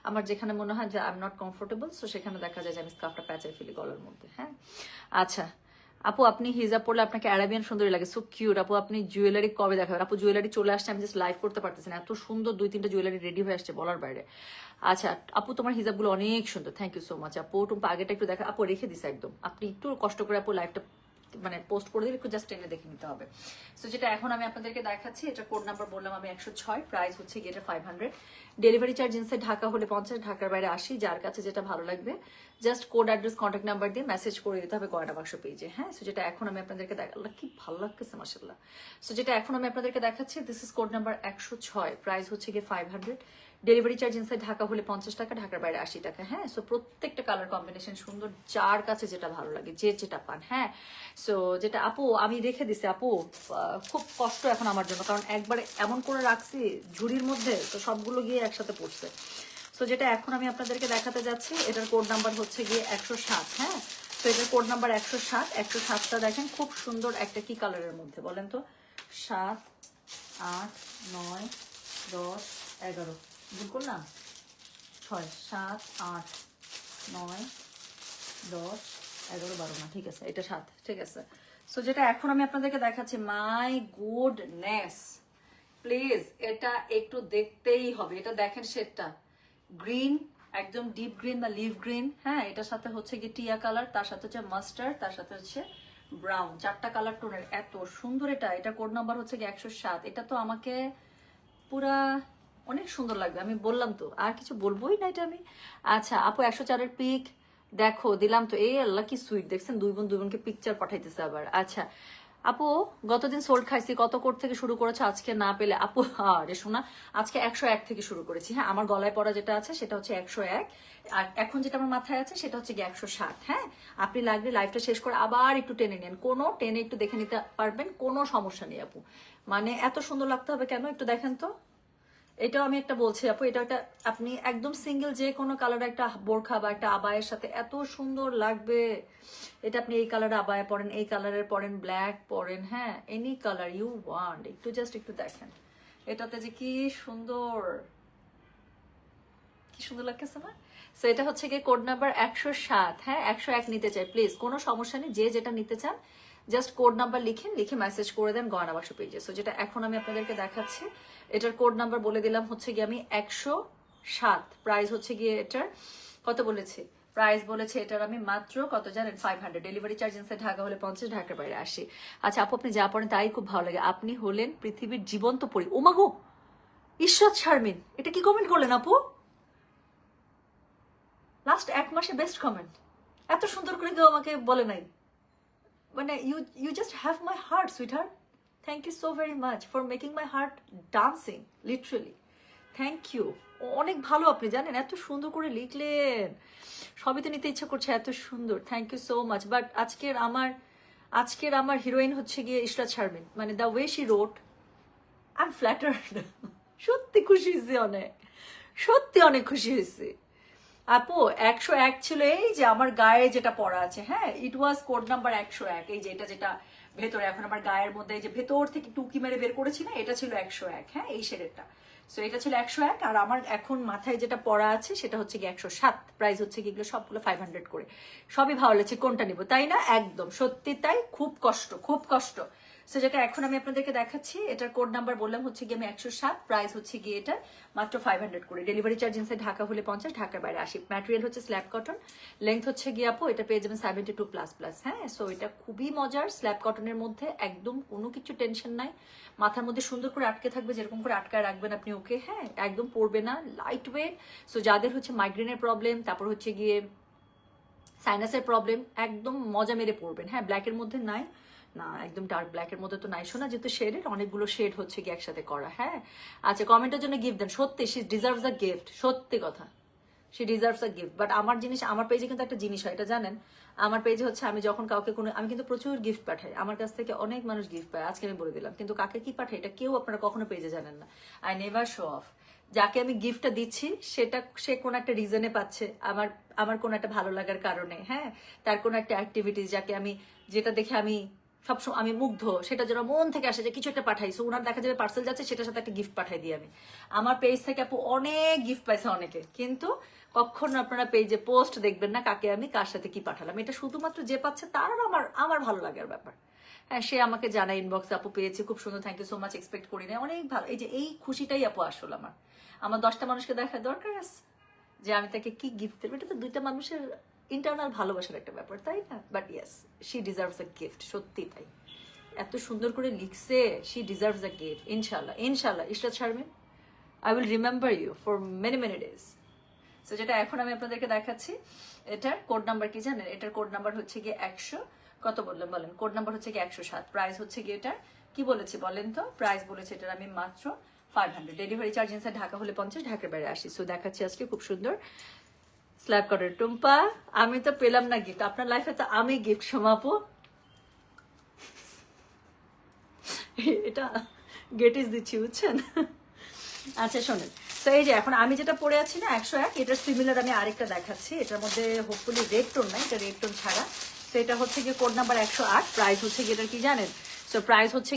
আমার যেখানে মনে হয় যে I am not comfortable so সেখানে দেখা যায় যে আমি স্কার্ফটা প্যাঁচাই ফেলি গলার মধ্যে। হ্যাঁ আচ্ছা আপু আপনি হিজাব পরলে আপনাকে অ্যারাবিয়ান সুন্দরী লাগে, সো কিউট আপু। আপনি জুয়েলারি কবে দেখাবেন আপু? জুয়েলারি চলে আসছে, আমি জাস্ট লাইভ করতে পারতেছি না, এত সুন্দর 2-3টা জুয়েলারি রেডি হয়ে আসছে বলার বাইরে। আচ্ছা আপু তোমার হিজাবগুলো অনেক সুন্দর, থ্যাংক ইউ সো মাচ আপু। টুম্পা আগেটা একটু দেখা আপু, রেখে দিছে একদম, আপনি একটু কষ্ট করে আপু লাইভটা মানে পোস্ট করে দিলে একটু জাস্ট টেনে দেখে নিতে হবে। সো যেটা এখন আমি আপনাদেরকে দেখাচ্ছি, এটা কোড নাম্বার বললাম আমি 106, প্রাইস হচ্ছে গিয়ে এটা 500, ডেলিভারি চার্জ ইনসাইড ঢাকা হলে 50, ঢাকার বাইরে 80। যার কাছে যেটা ভালো লাগবে just code address contact number দিয়ে মেসেজ করে দিতে হবে গয়না বাক্স পেজে। হ্যাঁ সো যেটা এখন আমি আপনাদেরকে দেখালাম, কি ভালো লাগতেছে মাশাআল্লাহ। সো যেটা এখন আমি আপনাদেরকে দেখাচ্ছি, this is code number 106, price হচ্ছে গিয়ে 500, ডেলিভারি চার্জ ইনসাইড ঢাকা হলে 50 টাকা, ঢাকার বাইরে 80 টাকা। হ্যাঁ সো প্রত্যেকটা কালার কম্বিনেশন সুন্দর, যার কাছে যেটা ভালো লাগে যে যেটা পান। হ্যাঁ সো যেটা আপু আমি রেখে দিছি আপু, খুব কষ্ট এখন আমার জন্য, কারণ একবারে এমন করে রাখছি ঝুড়ির মধ্যে তো সবগুলো গিয়ে একসাথে পড়ছে। সো যেটা এখন আমি আপনাদেরকে দেখাতে যাচ্ছি, এটার কোড নাম্বার হচ্ছে গিয়ে 107। হ্যাঁ তো এটার কোড নাম্বার 107, 107টা দেখেন খুব সুন্দর একটা কি কালারের মধ্যে বলেন তো, 7, 8, 9, 10, 11, ভুল করলাম, 6, 7, 8, 9, 10, 11, 12 না, ঠিক আছে এটা 7, ঠিক আছে। সো যেটা এখন আমি আপনাদেরকে দেখাচ্ছি, মাই গুডনেস প্লিজ এটা একটু দেখতেই হবে, এটা দেখেন শেডটা গ্রিন, একদম ডিপ গ্রিন বা লিভ গ্রিন। হ্যাঁ এটার সাথে হচ্ছে কি টিয়া কালার, তার সাথে হচ্ছে মাস্টার্ড, তার সাথে হচ্ছে ব্রাউন, 4টা কালার টোনের, এত সুন্দর। এটা কোড নাম্বার হচ্ছে কি 107, এটা তো আমাকে পুরা অনেক সুন্দর লাগবে, আমি বললাম তো আর কিছু বলবোই না এটা আমি। আচ্ছা আপু 104-এর পিক দেখো দিলাম তো, এই আল্লাহ কি সুইট দেখছেন, দুই বোনকে পিকচার পাঠাইতেছে আবার। আচ্ছা আপু গতদিন সোল্ড খাইছি, কত কোট থেকে শুরু করেছে আজকে না পেলে আপু? আরে শোনা, আজকে 101 থেকে শুরু করেছি। হ্যাঁ আমার গলায় পড়া যেটা আছে সেটা হচ্ছে 101, আর এখন যেটা আমার মাথায় আছে সেটা হচ্ছে গিয়ে 107। হ্যাঁ আপনি লাগলে লাইফটা শেষ করে আবার একটু টেনে নেন, কোনো টেনে একটু দেখে নিতে পারবেন, কোনো সমস্যা নেই আপু। মানে এত সুন্দর লাগতে হবে কেন, একটু দেখেন তো। এটাও আমি একটা বলছি আপু, এটা একটা আপনি একদম সিঙ্গেল যে কোনো কালার একটা বোরখা বা একটা আবায়ের সাথে এত সুন্দর লাগবে। এটা আপনি এই কালার আবায়া পরেন, এই কালারের পরেন, ব্ল্যাক পরেন, হ্যাঁ এনি কালার ইউ ওয়ান্ট, একটু জাস্ট একটু দেখেন এটাতে যে কি সুন্দর। কি সুন্দর লাগতেছে না? সো এটা হচ্ছে গিয়ে কোড নাম্বার 107। হ্যাঁ, 101 নিতে চাই প্লিজ, কোনো সমস্যা নেই, যে যেটা নিতে চান জাস্ট কোড নাম্বার লিখে মেসেজ করে দেন গয়না বাক্স পেজে। সো যেটা এখন আমি আপনাদেরকে দেখাচ্ছি, এটার কোড নাম্বার বলে দিলাম হচ্ছে গিয়ে আমি 107। প্রাইস হচ্ছে গিয়ে এটার কত বলেছি, প্রাইস বলেছে এটার আমি মাত্র কত জানেন, 500। ডেলিভারি চার্জ ইনসাইড ঢাকা হলে 50, ঢাকার বাইরে 80। আচ্ছা আপু, আপনি যা পড়েন তাই খুব ভালো লাগে, আপনি হলেন পৃথিবীর জীবন্ত পরি। ও মাগো, ঈশ্বর শারমিন, এটা কি কমেন্ট করলেন আপু? লাস্ট 1 মাসে বেস্ট কমেন্ট, এত সুন্দর করে কেউ আমাকে বলে নাই। মানে you just have my heart sweetheart. Thank you so very much for making my heart dancing literally. Thank you, অনেক ভালো আপনি জানেন, এত সুন্দর করে লিখলেন, সবই তো নিতে ইচ্ছা করছে, এত সুন্দর। Thank you so much. But আজকের আমার হিরোইন হচ্ছে গিয়ে ইশরাত শারমিন, মানে the way she wrote, I am flattered. সত্যি খুশি হয়েছি অনেক, সত্যি অনেক খুশি হয়েছি আপু। 101 ছিল এই যে আমার গায়ে যেটা পরা আছে, হ্যাঁ ইট ওয়াজ কোড নাম্বার 101। এই যে এটা যেটা ভেতরে এখন আমার গায়ের মধ্যে এই যে ভেতর থেকে টুকি মেরে বের করেছি না, এটা ছিল 101। হ্যাঁ, এই শেডেরটা। সো এটা ছিল 101, আর আমার এখন মাথায় যেটা পরা আছে সেটা হচ্ছে কি 107। প্রাইস হচ্ছে কি এগুলো সবগুলো 500 করে। সবই ভালো লাগছে, কোনটা নিব তাই না? একদম সত্যি তাই, খুব কষ্ট, খুব কষ্ট। সো যেটা এখন আমি আপনাদেরকে দেখাচ্ছি, এটার কোড নাম্বার বললাম হচ্ছে গিয়ে আমি 107। প্রাইস হচ্ছে গিয়ে এটা মাত্র 500 করে। ডেলিভারি চার্জ ইনসাইড ঢাকা হলে 50, ঢাকার বাইরে 80। ম্যাটেরিয়াল হচ্ছে স্ল্যাব কটন, লেন্থ হচ্ছে গিয়ে আপু এটা পেয়ে যাবেন 72++। হ্যাঁ, সো এটা খুবই মজার, স্ল্যাব কটনের মধ্যে একদম কোনো কিছু টেনশন নাই, মাথার মধ্যে সুন্দর করে আটকে থাকবে, যেরকম করে আটকায় রাখবেন আপনি ওকে। হ্যাঁ, একদম পড়বে না, লাইট ওয়েট। সো যাদের হচ্ছে মাইগ্রেনের প্রবলেম, তারপর হচ্ছে গিয়ে সাইনাসের প্রবলেম, একদম মজা মেরে পড়বেন। হ্যাঁ, ব্ল্যাকের মধ্যে নাই না, একদম ডার্ক ব্ল্যাকের মধ্যে তো নাই শোনা, যেহেতু শেডের অনেকগুলো শেড হচ্ছে কি একসাথে করা। হ্যাঁ, আচ্ছা কমেন্টের জন্য গিফট দেন, সত্যি শি ডিজার্ভস আ গিফট, সত্যি কথা, she deserves a gift. But আমার জিনিস, আমার পেজে কিন্তু একটা জিনিস হয়, এটা জানেন, আমার পেজে হচ্ছে আমি যখন কাউকে কোনো, আমি কিন্তু প্রচুর গিফট পাঠাই, আমার কাছ থেকে অনেক মানুষ গিফট পায়, আজকে আমি বলে দিলাম, কিন্তু কাকে কি পাঠাই এটা কেউ আপনারা কখনো পেজে জানেন না। I never show off. যাকে আমি গিফটটা দিচ্ছি সেটা সে কোনো একটা রিজনে পাচ্ছে, আমার আমার কোনো একটা ভালো লাগার কারণে। হ্যাঁ, তার কোনো একটা অ্যাক্টিভিটিস যাকে আমি, যেটা দেখে আমি সবসময় আমি মুগ্ধ, সেটা যেন মন থেকে আসে যে কিছু একটা পাঠাইছো, ওনার দেখা যাবে পার্সেল যাচ্ছে, সেটার সাথে একটা গিফট পাঠাই দিই আমি। আমার পেজ থেকে আপু অনেক গিফট পাইছে অনেকে, কিন্তু কখনো আপনারা পেজে পোস্ট দেখবেন না কাকে আমি কার সাথে কি পাঠালাম। এটা শুধুমাত্র যে পাচ্ছে তার আমার আমার ভালো লাগার ব্যাপার। হ্যাঁ, সে আমাকে জানায় ইনবক্সে, আপু পেয়েছি, খুব সুন্দর, thank you so much, expect করি না, অনেক ভালো। এই যে এই খুশিটাই আপু আসলে আমার 10টা মানুষকে দেখার দরকার আছে যে আমি তাকে কি গিফট দেবো, এটা তো 2টা মানুষের ইন্টারনাল ভালোবাসার একটা ব্যাপার, তাই না? But yes, she deserves a gift, সত্যি তাই, এত সুন্দর করে লিখছে, শি ডিজার্ভস আ গিফট। ইনশাল্লাহ, ইনশাল্লাহ Ishrat Sharmin, I will remember you for many many days. So যেটা এখন আমি আপনাদেরকে দেখাচ্ছি, এটার কোড নাম্বার কি জানেন? এটার কোড নাম্বার হচ্ছে গিয়ে 100, কত বললেন বলেন, কোড নাম্বার হচ্ছে গিয়ে 107। প্রাইস হচ্ছে গিয়ে এটার কি বলেছি বলেন তো? প্রাইস বলেছে এটার আমি মাত্র 500। ডেলিভারি চার্জ ইনসাইড ঢাকা হলে 50, ঢাকার বাইরে 80। সো দেখাচ্ছি আজকে খুব সুন্দর স্ল্যাব কটের টুম্পা। আমি তো পেলাম না গিফট, আপনার লাইফে তো আমি গিফট সমাপো, এটা গেটিস দিচ্ছি বুঝছেন। আচ্ছা শোনেন, তো এই যে এখন আমি যেটা পরে আছি না 101, এটার সিমিলার আমি আরেকটা দেখাচ্ছি, এটার মধ্যে হোপফুলি রেড টোন নাই, এটা রেড টোন ছাড়া। তো এটা হচ্ছে গিয়ে কোড নাম্বার 108। প্রাইস হচ্ছে গিয়ে এটার কি জানেন? সো প্রাইস হচ্ছে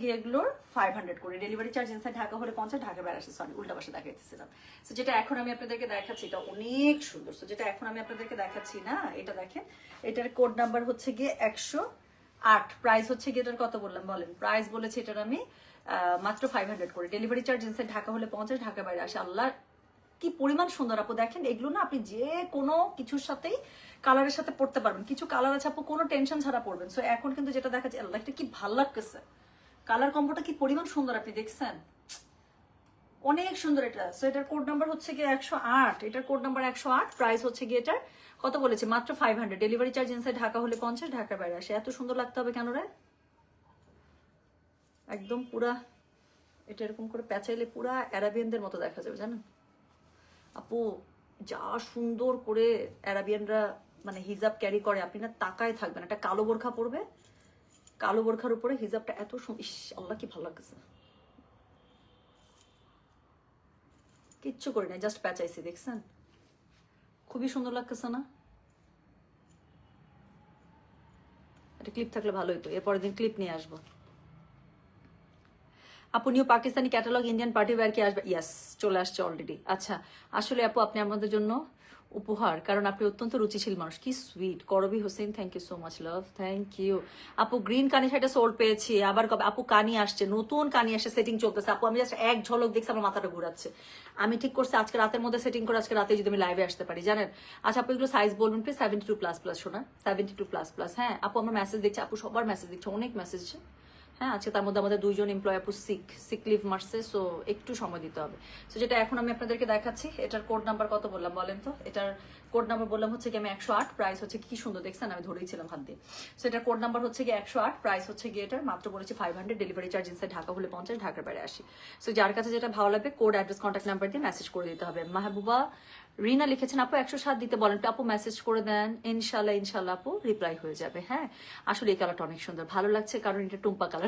গিয়ে এগুলোর 500 করে। ডেলিভারি চার্জ ইনসাইড ঢাকা হলে 50, ঢাকা বাইরে 80। সরি, উল্টা পাশে দেখাইতেছিলাম। সো যেটা এখন আমি আপনাদেরকে দেখাচ্ছি এটা অনেক সুন্দর। সো যেটা এখন আমি আপনাদেরকে দেখাচ্ছি না, এটা দেখেন, এটার কোড নাম্বার হচ্ছে গিয়ে 108। প্রাইস হচ্ছে গিয়ে এটার কত বললাম বলেন? প্রাইস বলেছি এটার আমি মাত্র 500 করে। ডেলিভারি চার্জ ইনসাইড ঢাকা হলে 50, ঢাকা বাইরে 80। আল্লাহ কি পরিমাণ সুন্দর আপু, দেখেন এগুলো না আপনি যে কোনো কিছুর সাথেই কালারের সাথে পড়তে পারবেন, কিছু কালার আছে আপু কোনো টেনশন ছাড়া পড়বেন। সো এখন কিন্তু যেটা দেখাচ্ছি, আল্লাহ এটা কি ভাল লাগতেছে, কালার কম্বোটা কি পরিমাণ সুন্দর আপনি দেখছেন, অনেক সুন্দর এটা। সো এটার কোড নাম্বার হচ্ছে গিয়ে 108, এটার কোড নাম্বার 108। প্রাইস হচ্ছে গিয়ে এটার কত বলেছে? মাত্র 500। ডেলিভারি চার্জ ইনসাইড ঢাকা হলে 50, ঢাকার বাইরে 80। এত সুন্দর লাগতে হবে কেন রে? একদম পুরা এটা এরকম করে পেঁচাইলে পুরা অ্যারাবিয়ানদের মতো দেখা যাবে জানেন আপু, যা সুন্দর করে অ্যারাবিয়ানরা মানে হিজাব ক্যারি করে, আপনি না তাকায় থাকবেন। একটা কালো বোরখা পরবে, কালো বোরখার উপরে হিজাবটা এত সুন্দর, ইস আল্লাহ কি ভালো লাগছে। কিচ্ছু করি না, জাস্ট পেঁচাইছি, দেখছেন খুবই সুন্দর লাগতেছে না? একটা ক্লিপ থাকলে ভালো হতো, এরপরের দিন ক্লিপ নিয়ে আসবো। আপু new Pakistani catalogue Indian party wear কি আসবে? ইয়াস, চলে আসছে অলরেডি। আচ্ছা, আসলে আপু আপনি আমাদের জন্য উপহার, কারণ আপনি অত্যন্ত রুচিশীল মানুষ। কি সুইট। করবি Hossain, thank you so much love, thank you. আপু গ্রিন কানি সেটা সোল্ড পেয়েছি, আবার কবে? আপু কানি আসছে, নতুন কানি আসছে, সেটিং চলতেছে আপু। আমি জাস্ট এক ঝলক দেখছি আমার মাথাটা ঘুরাচ্ছে। আমি ঠিক করছি আজকে রাতের মধ্যে সেটিং করে আজকে রাতে যদি আমি লাইভে আসতে পারি, জানেন। আচ্ছা আপু এগুলো সাইজ বলবেন প্লিজ। 72++ শোনা, 72++। হ্যাঁ আপু আমার মেসেজ দেখছি, আপু সবার মেসেজ দেখছি, অনেক মেসেজ। হ্যাঁ আজকে তার মধ্যে আমাদের 2জন এমপ্লয় আপু সিক লিভ মারছে, সো একটু সময় দিতে হবে। সো যেটা এখন আমি আপনাদেরকে দেখাচ্ছি, এটার কোড নাম্বার কত বললাম বলেন তো? এটার কোড নাম্বার বললাম হচ্ছে কি আমি 108, প্রাইস হচ্ছে কি সুন্দর দেখছেন, আমি ধরেইছিলাম হাত দিয়ে। সো এটার কোড নাম্বার হচ্ছে কি 108, প্রাইস হচ্ছে গিয়ে এটার মাত্র বলেছি 500, ডেলিভারি চার্জ ইনসাইড ঢাকা হলে 50, ঢাকার বাইরে 80। সো যার কাছে যেটা ভালো লাগবে কোড, অ্যাড্রেস, কন্ট্যাক্ট নাম্বার দিয়ে মেসেজ করে দিতে হবে। মাহবুবা রিনা লিখেছেন আপু 107 দিতে বলেন, আপু মেসেজ করে দেন, ইনশাল্লাহ ইনশাল্লাহ আপু রিপ্লাই হয়ে যাবে। হ্যাঁ আসলে এই কালারটা অনেক সুন্দর, ভালো লাগছে কারণ এটা টুম্পা কালার।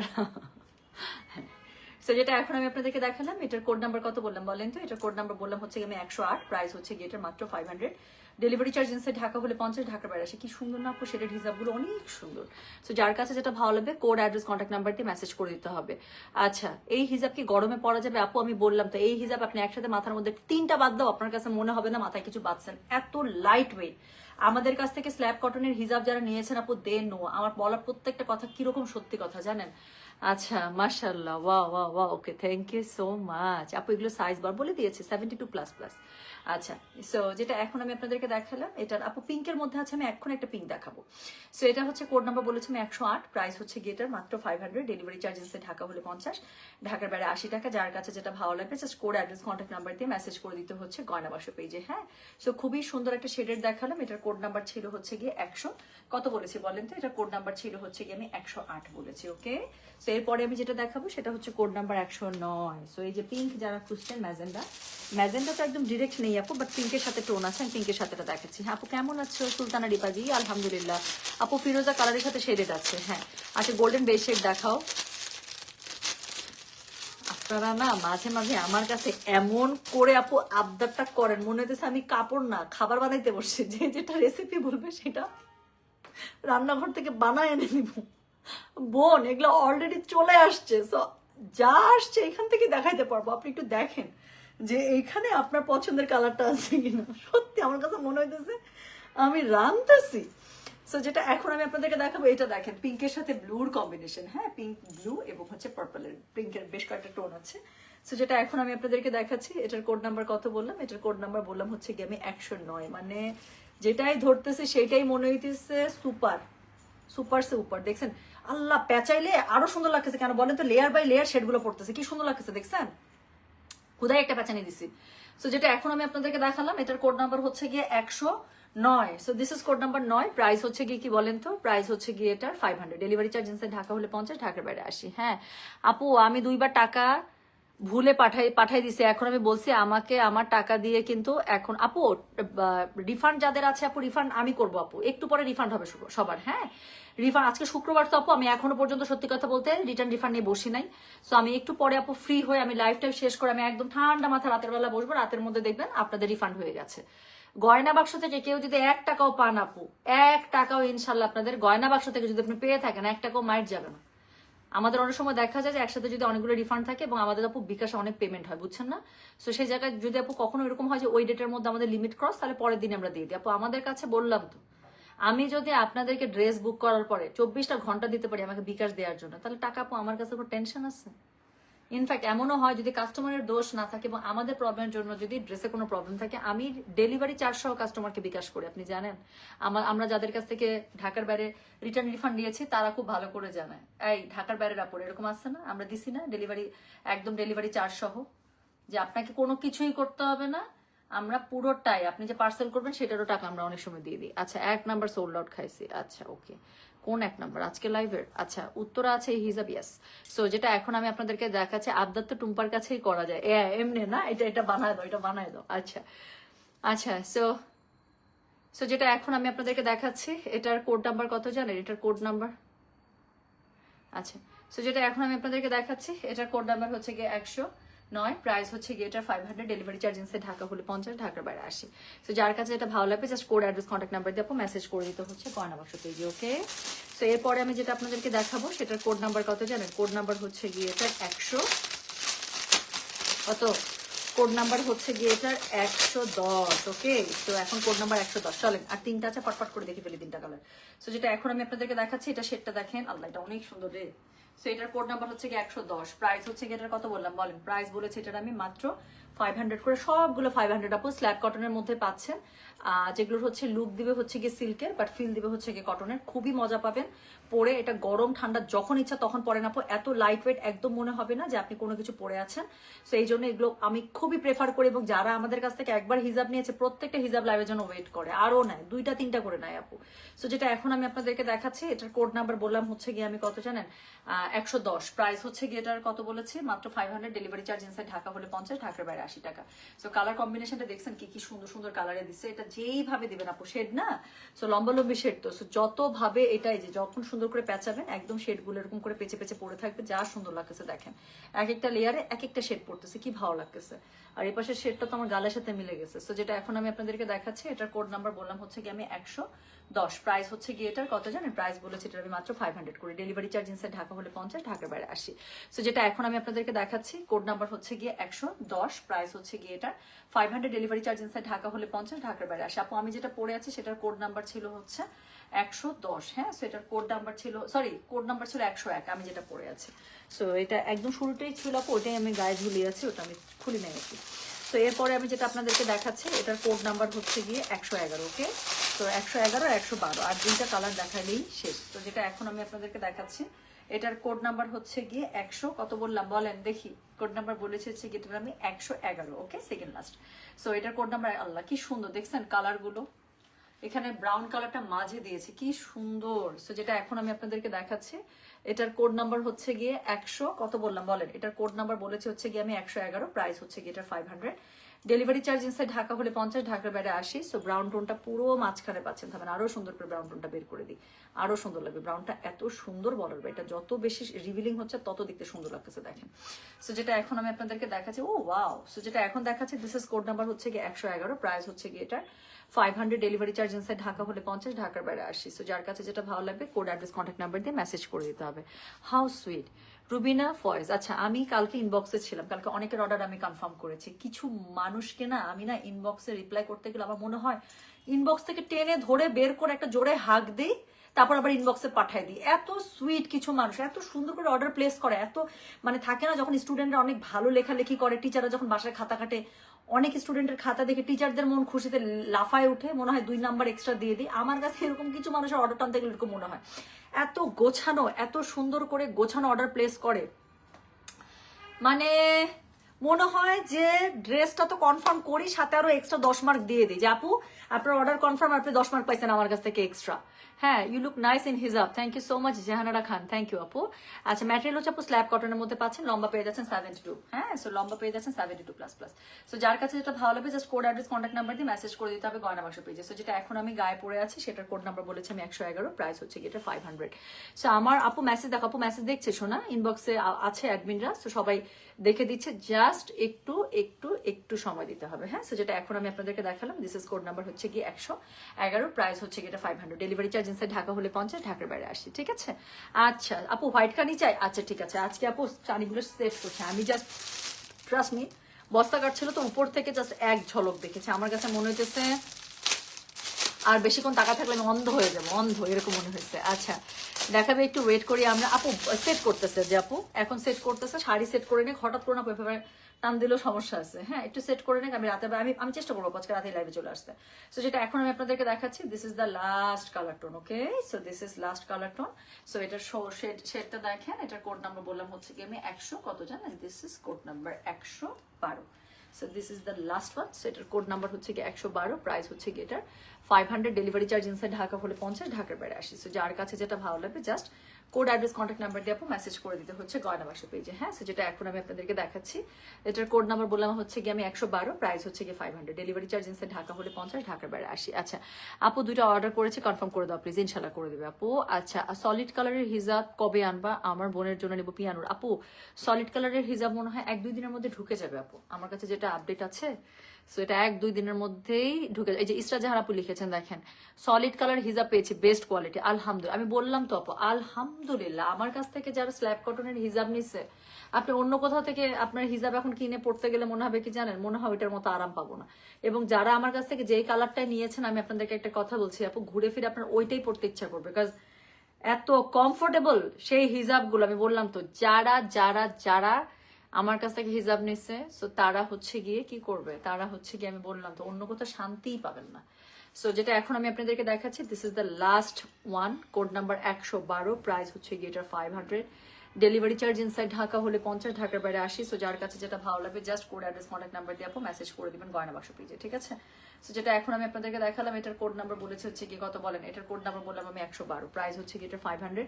সো যেটা এখন আমি আপনাদেরকে দেখালাম, এটার কোড নাম্বার কত বললাম বলেন তো? এটার কোড নাম্বার বললাম হচ্ছে আমি 108, প্রাইস হচ্ছে গিয়ে এটার মাত্র 500, ডেলিভারি চার্জ ইনসাইড ঢাকা হলে 50, ঢাকার বাইরে আসে। কি সুন্দর না আপু, সেটার হিসাবগুলো অনেক সুন্দর। সো যার কাছে যেটা ভালো লাগবে কোড, অ্যাড্রেস, কন্ট্যাক্ট নাম্বার দিয়ে মেসেজ করে দিতে হবে। আচ্ছা এই হিসাব কি গরমে পরা যাবে আপু? আমি বললাম তো এই হিসাব আপনি একসাথে মাথার মধ্যে 3টা বাদ দাও, আপনার কাছে মনে হবে না মাথায় কিছু বাঁধছেন, এত লাইট ওয়েট। আমাদের কাছ থেকে স্ল্যাব কটনের হিজাব যারা নিয়েছেন আপু দে নো, আমার বলার প্রত্যেকটা কথা কিরকম সত্যি কথা জানেন। আচ্ছা মাশাআল্লাহ, ওয়া ওয়া ওয়া, okay thank you so much আপু। এগুলো সাইজ বার বলে দিয়েছে 72++। আচ্ছা সো যেটা এখন আমি আপনাদেরকে দেখালাম, এটার আপু পিঙ্কের মধ্যে আছে, আমি এখন একটা পিঙ্ক দেখাবো। সো এটা হচ্ছে কোড নাম্বার বলেছি আমি 108, প্রাইস হচ্ছে গিয়েটার মাত্র 500, ডেলিভারি চার্জ ঢাকা হলে 50, ঢাকার বাইরে 80 টাকা। যার কাছে যেটা ভালো লাগবে just code, address, contact number দিয়ে মেসেজ করে দিতে হচ্ছে গয়না বাক্স পেজে। হ্যাঁ সো খুবই সুন্দর একটা শেডের দেখালাম। এটার কোড নাম্বার ছিল হচ্ছে গিয়ে 100, কত বলেছি বলেন তো? এটার কোড নাম্বার ছিল হচ্ছে গিয়ে আমি 108 বলেছি। ওকে সো এরপরে আমি যেটা দেখাবো সেটা হচ্ছে কোড নাম্বার 109। সো এই যে পিঙ্ক যারা খুঁজছেন, ম্যাজেন্ডা তো একদম ডিরেক্ট নেই আপু, বাট পিঙ্কের সাথে টোন আছে, আমি পিঙ্কের সাথে দেখাচ্ছি। হ্যাঁ আপু কেমন আছো? সুলতানা রিপাজি আলহামদুলিল্লাহ। আপু ফিরোজা কালারের সাথে শেডেড আছে। হ্যাঁ আচ্ছা গোল্ডেন বেস শেড দেখাও। আপনারা না মাঝে মাঝে আমার কাছে এমন করে আপু আবদারটা করেন, মনে হইতেছে আমি কাপড় না খাবার বানাইতে বসছি, যে যেটা রেসিপি বলবে সেটা রান্নাঘর থেকে বানায় এনে নিব। বোন এগুলো অলরেডি চলে আসছে, সো যা আসছে এখান থেকে দেখাইতে পারবো। আপনি একটু দেখেন যে এইখানে আপনার পছন্দের কালারটা আছে কিনা। সত্যি আমার কাছে মনে হইতেছে আমি রাঁধতেছি। সো যেটা এখন আমি আপনাদেরকে দেখাবো, এটা দেখেন পিঙ্কের সাথে ব্লুর কম্বিনেশন। হ্যাঁ পিঙ্ক, ব্লু এবং হচ্ছে পার্পলের, পিঙ্কের বেশ কয়েকটা টোন আছে। সো যেটা এখন আমি আপনাদেরকে দেখাচ্ছি, এটার কোড নাম্বার কত বললাম? এটার কোড নাম্বার বললাম হচ্ছে কি আমি 109, মানে যেটাই ধরতেছে সেটাই মনে হইতেছে সুপার সুপার সুপার। দেখছেন আল্লাহ পেঁচাইলে আরো সুন্দর লাগতেছে, কেন বলেন তো? লেয়ার বাই লেয়ার শেডগুলো পড়তেছে, কি সুন্দর লাগতেছে দেখছেন। খুদাই একটা পেঁচানি দিছি। সো যেটা এখন আমি আপনাদেরকে দেখালাম, এটার কোড নাম্বার হচ্ছে গিয়ে 109। So this is code number 9, price হচ্ছে গিয়ে কি বলেন তো? প্রাইস হচ্ছে গিয়ে এটার 500, ডেলিভারি চার্জ ইনসাইড ঢাকা হলে 50, ঢাকার বাইরে 80। হ্যাঁ আপু আমি 2বার টাকা ভুলে পাঠাই দিছে, এখন আমি বলছি আমাকে আমার টাকা দিয়ে কিন্তু এখন আপু রিফান্ড যাদের আছে আপু রিফান্ড আমি করবো আপু, একটু পরে রিফান্ড হবে সবার। হ্যাঁ রিফান্ড আজকে শুক্রবার তো আপু, আমি এখনো পর্যন্ত সত্যি কথা বলতে রিটার্ন রিফান্ড নিয়ে বসি নাই। সো আমি একটু পরে আপু ফ্রি হয়ে আমি লাইফটা শেষ করে আমি একদম ঠান্ডা মাথা রাতের বেলা বসবো, রাতের মধ্যে দেখবেন আপনাদের রিফান্ড হয়ে গেছে। গয়না বাক্স থেকে কেউ যদি 1 টাকাও পান আপু, 1 টাকাও ইনশাল্লাহ আপনাদের গয়না বাক্স থেকে যদি আপনি পেয়ে থাকেন 1 টাকাও মাইট যাবে না। আমাদের অনেক সময় দেখা যায় যে একসাথে যদি অনেকগুলো রিফান্ড থাকে এবং আমাদের আপু বিকাশে অনেক পেমেন্ট হয়, বুঝছেন না। সো সেই জায়গায় যদি আপু কখনো এরকম হয় যে ওই ডেটের মধ্যে আমাদের লিমিট ক্রস, তাহলে পরের দিন আমরা দিয়ে দিই আপু। আমাদের কাছে বললাম তো, আমি যদি আপনাদেরকে ড্রেস বুক করার পরে 24টা ঘন্টা দিতে পারি আমাকে বিকাশ দেওয়ার জন্য, তাহলে টাকা আপু আমার কাছে কোনো টেনশন আছে? ইনফ্যাক্ট এমনও হয় যদি কাস্টমারের দোষ না থাকে এবং আমাদের প্রবলেমের জন্য যদি ড্রেসে কোনো প্রবলেম থাকে, আমি ডেলিভারি চার্জ সহ কাস্টমারকে বিকাশ করি। আপনি জানেন আমরা যাদের কাছ থেকে ঢাকার বাইরে রিটার্ন রিফান্ড নিয়েছি তারা খুব ভালো করে জানায়, এই ঢাকার বাইরের আপর এরকম আসছে না, আমরা দিছি না ডেলিভারি, একদম ডেলিভারি চার্জ সহ, যে আপনাকে কোনো কিছুই করতে হবে না, আমরা পুরোটাই আপনি যে পার্সেল করবেন সেটারও টাকা আমরা অনেক সময় দিয়ে দিই। আচ্ছা 1 নাম্বার সোল্ড আউট খাইছি। আচ্ছা ওকে, কোন 1 নাম্বার আজকে লাইভের? আচ্ছা উত্তরা আছে এই হিসাব, ইয়াস। সো যেটা এখন আমি আপনাদেরকে দেখাচ্ছি, আবদার তো টুম্পার কাছেই করা যায়, এমনি না, এটা বানায় দাও, এটা বানায় দাও। আচ্ছা আচ্ছা সো যেটা এখন আমি আপনাদেরকে দেখাচ্ছি, এটার কোড নাম্বার কত জানেন? এটার কোড নাম্বার, আচ্ছা সো যেটা এখন আমি আপনাদেরকে দেখাচ্ছি এটার কোড নাম্বার হচ্ছে গিয়ে 100, 9, প্রাইস হচ্ছে গিয়ে এটা 500, ডেলিভারি চার্জ ইনসাইড ঢাকা হলে 50, ঢাকার বাইরে 80। সো যার কাছে এটা ভালো লাগবে just code, address, contact number দিয়ে আপু মেসেজ করে দিতে হচ্ছে গয়না বাক্স পেজে। ওকে, সো এরপরে আমি যেটা আপনাদেরকে দেখাবো সেটার কোড নাম্বার কত জানেন? কোড নাম্বার হচ্ছে গিয়ে এটার 100 কত, কোড নাম্বার হচ্ছে গিয়ে এটার 110। ওকে, তো এখন কোড নাম্বার 110। চলেন আর তিনটা আছে পটপট করে দেখে ফেলি তিনটা কালার। সো যেটা এখন আমি আপনাদেরকে দেখাচ্ছি এটা শেডটা দেখেন, আল্লাহ এটা অনেক সুন্দর রে। সো এটার কোড নাম্বার হচ্ছে গিয়ে 110, প্রাইস হচ্ছে গিয়ে এটার কত বললাম বলেন? প্রাইস বলেছে এটার আমি মাত্র 500 করে, সবগুলো 500 আপু স্ল্যাব কটনের মধ্যে পাচ্ছেন। যেগুলোর হচ্ছে লুক দিবে হচ্ছে গিয়ে সিল্কের, বাট ফিল দিবে হচ্ছে গিয়ে কটনের। খুবই মজা পাবেন পরে, এটা গরম ঠান্ডা যখন ইচ্ছা তখন পরেন আপু, এত লাইট ওয়েট একদম মনে হবে না যে আপনি কোনো কিছু পরে আছেন। সো এই জন্য এগুলো আমি খুবই প্রেফার করি, এবং যারা আমাদের কাছ থেকে একবার হিজাব নিয়েছে প্রত্যেকটা হিজাব লাইভের জন্য ওয়েট করে, আরও নেয় 2টা 3টা করে নেয় আপু। সো যেটা এখন আমি আপনাদেরকে দেখাচ্ছি এটার কোড নাম্বার বললাম হচ্ছে গিয়ে আমি কত জানেন? 110, প্রাইস হচ্ছে গিয়ে এটার কত বলেছি? মাত্র 500, ডেলিভারি চার্জ ইনসাইড ঢাকা হলে 50, ঢাকার বাইরে 80 টাকা। সো কালার কম্বিনেশনটা দেখছেন কি কি সুন্দর সুন্দর কালারে দিচ্ছে, এটা যেইভাবে দিবেন আপু শেড না, সো লম্বা লম্বি শেড তো, সো যতভাবে এটাই যে যখন সুন্দর করে পেঁচাবেন একদম শেডগুলো এরকম করে পেঁচে পেঁচে পড়ে থাকবে, যা সুন্দর লাগতেছে দেখেন। এক একটা লেয়ারে এক একটা শেড পড়তেছে, কি ভালো লাগতেছে। আর এই পাশের শেডটা তো আমার গালের সাথে মিলে গেছে। সো যেটা এখন আমি আপনাদেরকে দেখাচ্ছি এটার কোড নাম্বার বললাম হচ্ছে গিয়ে আমি 110, প্রাইস হচ্ছে গিয়ে এটার কত জানেন? প্রাইস বলেছে এটার আমি মাত্র 500 করে, ডেলিভারি চার্জ ইনসাইড ঢাকা হলে 50, ঢাকার বাইরে 80। সো যেটা এখন আমি আপনাদেরকে দেখাচ্ছি কোড নাম্বার হচ্ছে গিয়ে 110, প্রাইস হচ্ছে গিয়ে এটা 500, ডেলিভারি চার্জ ইনসাইড ঢাকা হলে 50, ঢাকার বাইরে 80। আপু আমি যেটা পড়ে আছি সেটার কোড নাম্বার ছিল হচ্ছে 110, হ্যাঁ। সো এটার কোড নাম্বার ছিল, সরি কোড নাম্বার ছিল 101, আমি যেটা পড়ে আছি। সো এটা একদম শুরুটাই ছিল আপু, ওটাই আমি গায়ে ঝুলিয়ে আছি, ওটা আমি খুলি নাই আর কি। তো এরপরে আমি যেটা আপনাদেরকে দেখাচ্ছি এটার কোড নাম্বার হচ্ছে গিয়ে 111। ওকে, তো 111 আর 112, আর 2টা কালার দেখালেই শেষ। তো যেটা এখন আমি আপনাদেরকে দেখাচ্ছি এটার কোড নাম্বার হচ্ছে গিয়ে 100 কত বললাম বলেন দেখি? কোড নাম্বার বলেছে হচ্ছে গিয়ে আমি 111। ওকে, সেকেন্ড লাস্ট। সো এটার কোড নাম্বার, আল্লাহ কি সুন্দর দেখছেন কালারগুলো, এখানে ব্রাউন কালারটা মাঝে দিয়েছে, কি সুন্দর। সো যেটা এখন আমি আপনাদেরকে দেখাচ্ছি এটার কোড নাম্বার হচ্ছে গিয়ে 100 কত বললাম বলেন? এটার কোড নাম্বার বলেছে হচ্ছে গিয়ে আমি 111, প্রাইস হচ্ছে গিয়ে এটা 500, ডেলিভারি চার্জ ইনসাইড ঢাকা হলে 50, ঢাকার বাইরে 80। সো ব্রাউন টোনটা পুরো মাঝখানে পাচ্ছেন, তবে আরো সুন্দর করে ব্রাউন টোনটা বের করে দিই, আরো সুন্দর লাগবে। ব্রাউনটা এত সুন্দর বলার, এটা যত বেশি রিভিলিং হচ্ছে তত দেখতে সুন্দর লাগতেছে দেখেন। সো যেটা এখন আমি আপনাদেরকে দেখাচ্ছি, ও ওয়াও। সো যেটা এখন দেখাচ্ছি দিস ইজ কোড নাম্বার হচ্ছে গিয়ে 111, প্রাইস হচ্ছে গিয়ে এটা 500, ডেলিভারি চার্জ ইনসাইড ঢাকা হলে 50, ঢাকার বাইরে 80। সো যার কাছে যেটা ভালো লাগবে কোড, অ্যাড্রেস, কন্ট্যাক্ট নাম্বার দিয়ে মেসেজ করে দিতে হবে। How sweet. রুবিনা ফয়েজ, আচ্ছা আমি কালকে ইনবক্সে ছিলাম, কালকে অনেকের অর্ডার আমি কনফার্ম করেছি। কিছু মানুষকে না আমি না ইনবক্সে রিপ্লাই করতে গেলে আমার মনে হয় ইনবক্স থেকে টেনে ধরে বের করে একটা জোরে হাঁক দিই, তারপর আবার ইনবক্সে পাঠাই দিই। এত সুইট কিছু মানুষ, এত সুন্দর করে অর্ডার প্লেস করে, এত মানে থাকে না যখন স্টুডেন্টরা অনেক ভালো লেখালেখি করে, টিচাররা যখন বাসায় খাতা কাটে, অনেক স্টুডেন্টের খাতা দেখে টিচারদের মন খুশিতে লাফায় উঠে, মনে হয় 2 নাম্বার এক্সট্রা দিয়ে দিই। আমার কাছে এরকম কিছু মানুষের অর্ডার টানতে গেলে এরকম মনে হয়, এত গোছানো, এত সুন্দর করে গোছানো অর্ডার প্লেস করে, মানে মনে হয় যে ড্রেসটা তো কনফার্ম করি, সাথে আরো এক্সট্রা 10 মার্ক দিয়ে দিই যে আপু আপনার অর্ডার কনফার্ম, আপনি 10 মার্ক পাইছেন আমার কাছ থেকে এক্সট্রা। হ্যাঁ, you look nice in hijab, thank you so much Jahanara Khan, thank you আপু। আচ্ছা ম্যাটেরিয়াল হচ্ছে আপু স্ল্যাব কটনের মধ্যে পাচ্ছেন, লম্বা পেয়ে যাচ্ছেন 72, হ্যাঁ। সো লম্বা পেয়ে যাচ্ছেন 72++। সো যার কাছে যেটা ভালো লাগবে just code, address, contact number দিয়ে মেসেজ করে দিতে হবে গয়না বাক্স পেজে। সো যেটা এখন আমি গায়ে পড়ে আছি সেটার কোড নাম্বার বলেছি আমি 111, প্রাইস হচ্ছে এটা 500। সো আমার আপু মেসেজ দেখো, আপু মেসেজ দেখছে শোনা, ইনবক্সে আছে অ্যাডমিনরা, সো সবাই দেখে দিচ্ছে, জাস্ট একটু একটু একটু সময় দিতে হবে, হ্যাঁ। সো যেটা এখন আমি আপনাদেরকে দেখালাম দিস ইজ কোড নাম্বার হচ্ছে গিয়ে 111, প্রাইস হচ্ছে এটা 500, ডেলিভারি চার্জ ইনসাইড ঢাকা হলে 50, ঢাকার বাইরে 80, ঠিক আছে। আচ্ছা আপু হোয়াইট কানি চাই, আচ্ছা ঠিক আছে। আজকে আপু কানিগুলো সেট করছে, আমি জাস্ট ট্রাস্ট মি বস্তা কাটছিল তো উপর থেকে জাস্ট এক ঝলক দেখেছে, আমার কাছে মনে হইতেছে আর বেশিক্ষণ টাকা থাকলে আমি অন্ধ হয়ে যাবো, অন্ধ এরকম মনে হয়েছে। আচ্ছা দেখাবে, একটু ওয়েট করি আমরা। আপু সেট করতেছে যে আপু এখন সেট করতেছে, শাড়ি সেট করে নিক, হঠাৎ করে না টান দিলেও সমস্যা আছে, হ্যাঁ একটু সেট করে নিক, আমি রাতে আমি চেষ্টা করবো আজকে রাতে লাইভে চলে আসতে। সো যেটা এখন আমি আপনাদেরকে দেখাচ্ছি this is the last colour tone, okay. So this is last colour tone. So এটার শেডটা দেখেন, এটার কোড নাম্বার বললাম হচ্ছে কি আমি 100 কত জানেন, this is code number 112। So this is the last one. So এটার কোড নাম্বার হচ্ছে কি 112, প্রাইস হচ্ছে কি এটার 500, ডেলিভারি চার্জ ইনসাইড ঢাকা হলে 50, ঢাকার বাইরে 80। সো যার কাছে যেটা ভালো লাগবে just code address contact number দিয়ে আপু মেসেজ করে দিতে হচ্ছে গয়না বাক্স পেজে। হ্যাঁ, সো যেটা এখন আমি আপনাদেরকে দেখাচ্ছি, এটার কোড নাম্বার বললাম হচ্ছে গিয়ে আমি 112, প্রাইস হচ্ছে গিয়ে 500, ডেলিভারি চার্জ ইনসাইড ঢাকা হলে 50, ঢাকার বাইরে 80। আচ্ছা আপু, দুইটা অর্ডার করেছি, কনফার্ম করে দাও প্লিজ। ইনশাল্লাহ করে দেবে আপু। আচ্ছা, সলিড কালারের হিজাব কবে আনবা? আমার বোনের জন্য নেবো পিয়ানোর। আপু সলিড কালারের হিজাব মনে হয় 1-2 দিনের মধ্যে ঢুকে যাবে আপু, আমার কাছে যেটা আপডেট আছে। সো এটা 1-2 দিনের মধ্যেই ঢুকে। এই যে ইসরা জাহান আপু লিখেছেন, দেখেন সলিড কালার হিজাব পেয়েছি, বেস্ট কোয়ালিটি, আলহামদুলিল্লাহ। আমি বললাম তো আপু, আলহামদুলিল্লাহ। আমার কাছ থেকে যারা স্ল্যাব কটনের হিজাব নিচ্ছে, আপনি অন্য কোথাও থেকে আপনার হিজাব এখন কিনে পড়তে গেলে মনে হবে কি জানেন, মনে হয় ওইটার মতো আরাম পাবো না। এবং যারা আমার কাছ থেকে যেই কালারটাই নিয়েছেন, আমি আপনাদেরকে একটা কথা বলছি আপু, ঘুরে ফিরে আপনার ওইটাই পড়তে ইচ্ছা করবে, বিকজ এত কমফোর্টেবল সেই হিজাবগুলো। আমি বললাম তো, যারা যারা যারা আমার কাছ থেকে হিজাব নিচ্ছে, সো তারা হচ্ছে গিয়ে কি করবে, তারা হচ্ছে গিয়ে আমি বললাম তো অন্য কোথাও শান্তিই পাবেন না। সো যেটা এখন আমি আপনাদেরকে দেখাচ্ছি, this is the last one, code number 112, price হচ্ছে গিয়ে এটার 500, ডেলিভারি চার্জ ইনসাইড ঢাকা হলে 50, ঢাকার বাইরে 80। সো যার কাছে যেটা ভালো লাগবে just code address contact number দিয়ে আপু মেসেজ করে দিবেন গয়না বাক্স পেজে, ঠিক আছে? সো যেটা এখন আমি আপনাদেরকে দেখালাম, এটার কোড নাম্বার বলেছে হচ্ছে কি, কত বলেন? এটার কোড নাম্বার বললাম আমি 112, প্রাইস হচ্ছে কি এটার 500,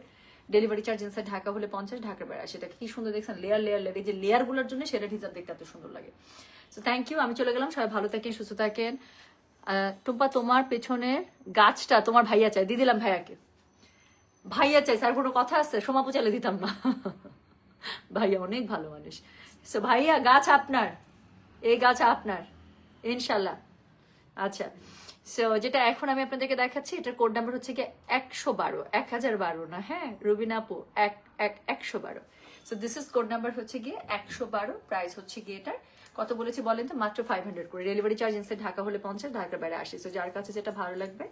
ডেলিভারি চার্জ ইনসাইড ঢাকা হলে 50, ঢাকার বাইরে 80। এটা কি সুন্দর দেখছেন, লেয়ার লেয়ার লেয়ার, এই যে লেয়ার গুলোর জন্য সেটা হিজাব দেখতে এত সুন্দর লাগে। সো থ্যাংক ইউ, আমি চলে গেলাম। সবাই ভালো থাকেন, সুস্থ থাকেন। টুম্পা, তোমার পেছনের গাছটা তোমার ভাইয়া চাই, দিয়ে দিলাম ভাইয়াকে। ভাইয়া চাই স্যার, কোনো কথা আছে? সোমাপু চাইলে দিতাম না। ভাইয়া অনেক ভালো মানুষ। সো ভাইয়া, গাছ আপনার, এই গাছ আপনার ইনশাল্লাহ। আচ্ছা, সো যেটা এখন আমি আপনাদেরকে দেখাচ্ছি, এটার কোড নাম্বার হচ্ছে কি 112, 1012 না, হ্যাঁ রুবিনা আপু, 112। So this is code number হচ্ছে গিয়ে 112, প্রাইস হচ্ছে গিয়ে এটার কত বলেছি বলেন তো, মাত্র 500 করে, ডেলিভারি চার্জ ইনসাইড ঢাকা হলে 50, ঢাকার বাইরে 80। সো যার কাছে যেটা ভালো লাগবে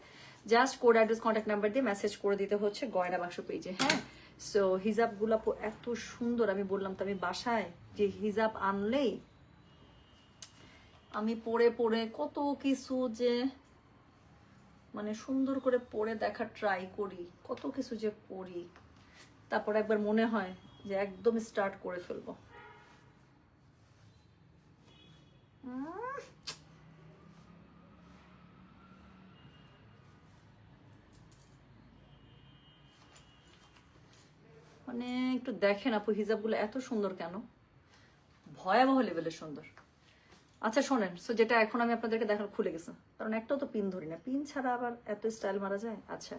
just code address contact number দিয়ে মেসেজ করে দিতে হচ্ছে গয়না বাক্স পেজে। হ্যাঁ, সো হিজাব গুলা এত সুন্দর, আমি বললাম তো, আমি বাসায় যে হিজাব আনলেই আমি পরে পরে কত কিছু যে মানে সুন্দর করে পরে দেখার ট্রাই করি, কত কিছু যে করি, তারপর একবার মনে হয় যে একদম স্টার্ট করে ফেলবো। মানে একটু দেখেন আপু, হিজাবগুলো এত সুন্দর কেন, ভয়াবহ লেভেলের সুন্দর। আচ্ছা শোনেন, সো যেটা এখন আমি আপনাদেরকে দেখার, খুলে গেছে কারণ একটাও তো পিন ধরি না, পিন ছাড়া আবার এত স্টাইল মারা যায়। আচ্ছা,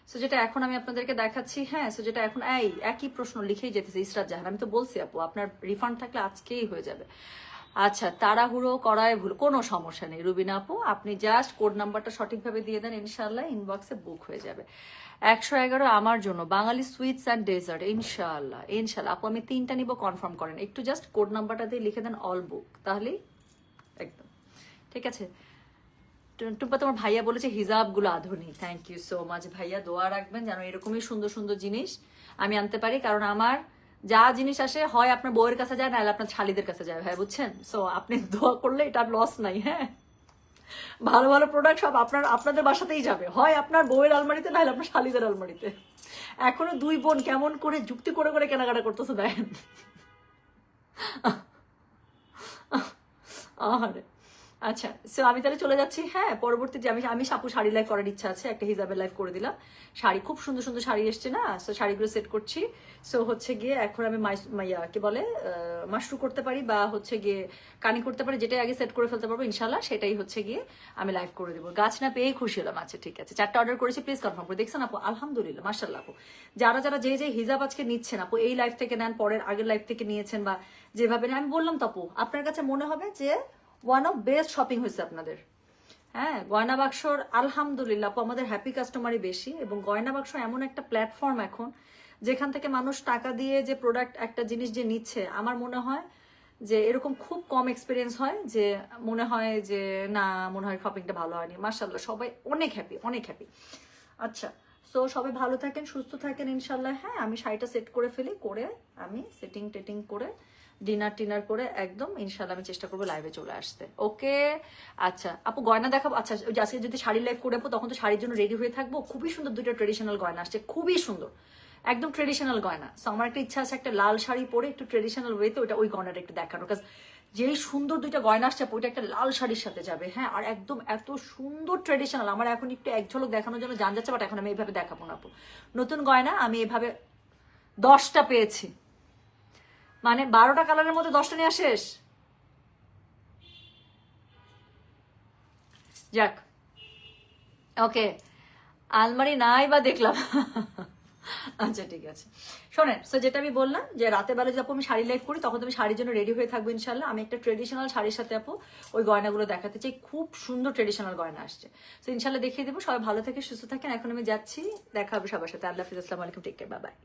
সো যেটা এখন আমি আপনাদেরকে দেখাচ্ছি, হ্যাঁ, সো যেটা এখন এই একই প্রশ্ন লিখেই যেতেছে ইসরাত জাহান, আমি তো বলছি আপু আপনার রিফান্ড থাকলে আজকেই হয়ে যাবে। আচ্ছা, তাড়াহুড়ো করায় ভুল, কোনো সমস্যা নেই রুবিনা আপু, আপনি জাস্ট কোড নাম্বারটা সঠিকভাবে দিয়ে দেন, ইনশাল্লাহ ইনবক্সে বুক হয়ে যাবে। 111 আমার জন্য বাঙালি সুইটস অ্যান্ড ডেজার্ট, ইনশাল্লাহ ইনশাল্লাহ আপু, আমি 3টা নিব, কনফার্ম করেন একটু, জাস্ট কোড নাম্বারটা দিয়ে লিখে দেন অল বুক, তাহলেই একদম ঠিক আছে। টুম্পা, তোমার ভাইয়া বলেছে হিজাবগুলো আধুনিক, থ্যাংক ইউ সো মাচ ভাইয়া, দোয়া রাখবেন যেন এরকমই সুন্দর সুন্দর জিনিস আমি আনতে পারি, কারণ আমার যা জিনিস আসে হয় আপনার বউয়ের কাছে যায়, নাহলে আপনার শালিদের কাছে যায় ভাই, বুঝছেন? সো আপনি দোয়া করলে এটা লস নাই। হ্যাঁ, ভালো ভালো প্রোডাক্ট সব আপনাদের বাসাতেই যাবে, হয় আপনার বউয়ের আলমারিতে, নাহলে আপনার শালিদের আলমারিতে। এখনো 2 বোন কেমন করে যুক্তি করে করে কেনাকাটা করতেছে দেখেন। আরে আচ্ছা, সো আমি তাহলে চলে যাচ্ছি। হ্যাঁ, পরবর্তী যে আমি সাপু শাড়ি লাইভ করার ইচ্ছা আছে, একটা হিজাবের লাইভ করে দিলাম। শাড়ি খুব সুন্দর সুন্দর শাড়ি এসছে না, সো শাড়িগুলো সেট করছি। সো হচ্ছে গিয়ে এখন আমি মাইয়া কি বলে মাশরু করতে পারি, বা হচ্ছে গিয়ে কানি করতে পারি, যেটাই আগে সেট করে ফেলতে পারবো ইনশাল্লাহ, সেটাই হচ্ছে গিয়ে আমি লাইভ করে দেবো। গাছ না পেয়েই খুশি হলাম। আচ্ছা ঠিক আছে, 4টা অর্ডার করেছি, প্লিজ কনফার্ম করে দেখছেন আপু, আলহামদুলিল্লাহ মাশাল্লাহ আপু। যারা যারা যে হিজাব আজকে নিচ্ছেন আপু, এই লাইভ থেকে নেন, পরের আগের লাইভ থেকে নিয়েছেন, বা যেভাবে নেন, আমি বললাম তো আপু, আপনার কাছে মনে হবে যে ওয়ান অফ বেস্ট শপিং হয়েছে আপনাদের। হ্যাঁ, গয়না বাক্সর আলহামদুলিল্লাহ আপু, আমাদের হ্যাপি কাস্টমারই বেশি, এবং গয়না বাক্স এমন একটা প্ল্যাটফর্ম এখন যেখান থেকে মানুষ টাকা দিয়ে যে প্রোডাক্ট একটা জিনিস যে নিচ্ছে, আমার মনে হয় যে এরকম খুব কম এক্সপিরিয়েন্স হয় যে মনে হয় যে না, মনে হয় শপিংটা ভালো হয়নি। মাশাআল্লাহ সবাই অনেক হ্যাপি, অনেক হ্যাপি। আচ্ছা, সো সবাই ভালো থাকেন, সুস্থ থাকেন ইনশাল্লাহ। হ্যাঁ, আমি শাড়িটা সেট করে ফেলি, করে আমি সেটিং টেটিং করে ডিনার টিনার করে একদম ইনশাল্লাহ আমি চেষ্টা করবো লাইভে চলে আসতে। ওকে, আচ্ছা আপু গয়না দেখাবো। আচ্ছা, ওই যে আজকে যদি শাড়ি লাইভ করে আপু, তখন তো শাড়ির জন্য রেডি হয়ে থাকবো। খুবই সুন্দর 2টা ট্রেডিশনাল গয়না আসছে, খুবই সুন্দর, একদম ট্রেডিশনাল গয়না। সো আমার একটা ইচ্ছা আছে একটা লাল শাড়ি পরে একটু ট্রেডিশনাল ওয়েতে ওই গয়নাটা একটু দেখানো, কাজ যেই সুন্দর 2টা গয়না আসছে ওইটা একটা লাল শাড়ির সাথে যাবে। হ্যাঁ, আর একদম এত সুন্দর ট্রেডিশনাল, আমার এখন একটু এক ঝলক দেখানোর জন্য জান যাচ্ছে, বাট এখন আমি এইভাবে দেখাবো না আপু। নতুন গয়না আমি এভাবে 10টা পেয়েছি, মানে 12টা কালারের মধ্যে 10টা নেওয়া শেষ। যাক, ওকে, আলমারি নাই বা দেখলাম। আচ্ছা ঠিক আছে, শোনেন, সো যেটা আমি বললাম যে রাতে বেলা যখন আমি শাড়ি লাইভ করি তখন তুমি শাড়ির জন্য রেডি হয়ে থাকবো ইনশাল্লাহ। আমি একটা ট্রেডিশনাল শাড়ির সাথে আপু ওই গয়নাগুলো দেখাতে চাই, খুব সুন্দর ট্রেডিশনাল গয়না আসছে। তো ইনশাল্লাহ দেখিয়ে দেবো। সবাই ভালো থেকে সুস্থ থাকেন। এখন আমি যাচ্ছি, দেখা হবে সবার সাথে। আল্লাহ হাফিজ, আসসালামু আলাইকুম, টেক কেয়ার, বাই বাই।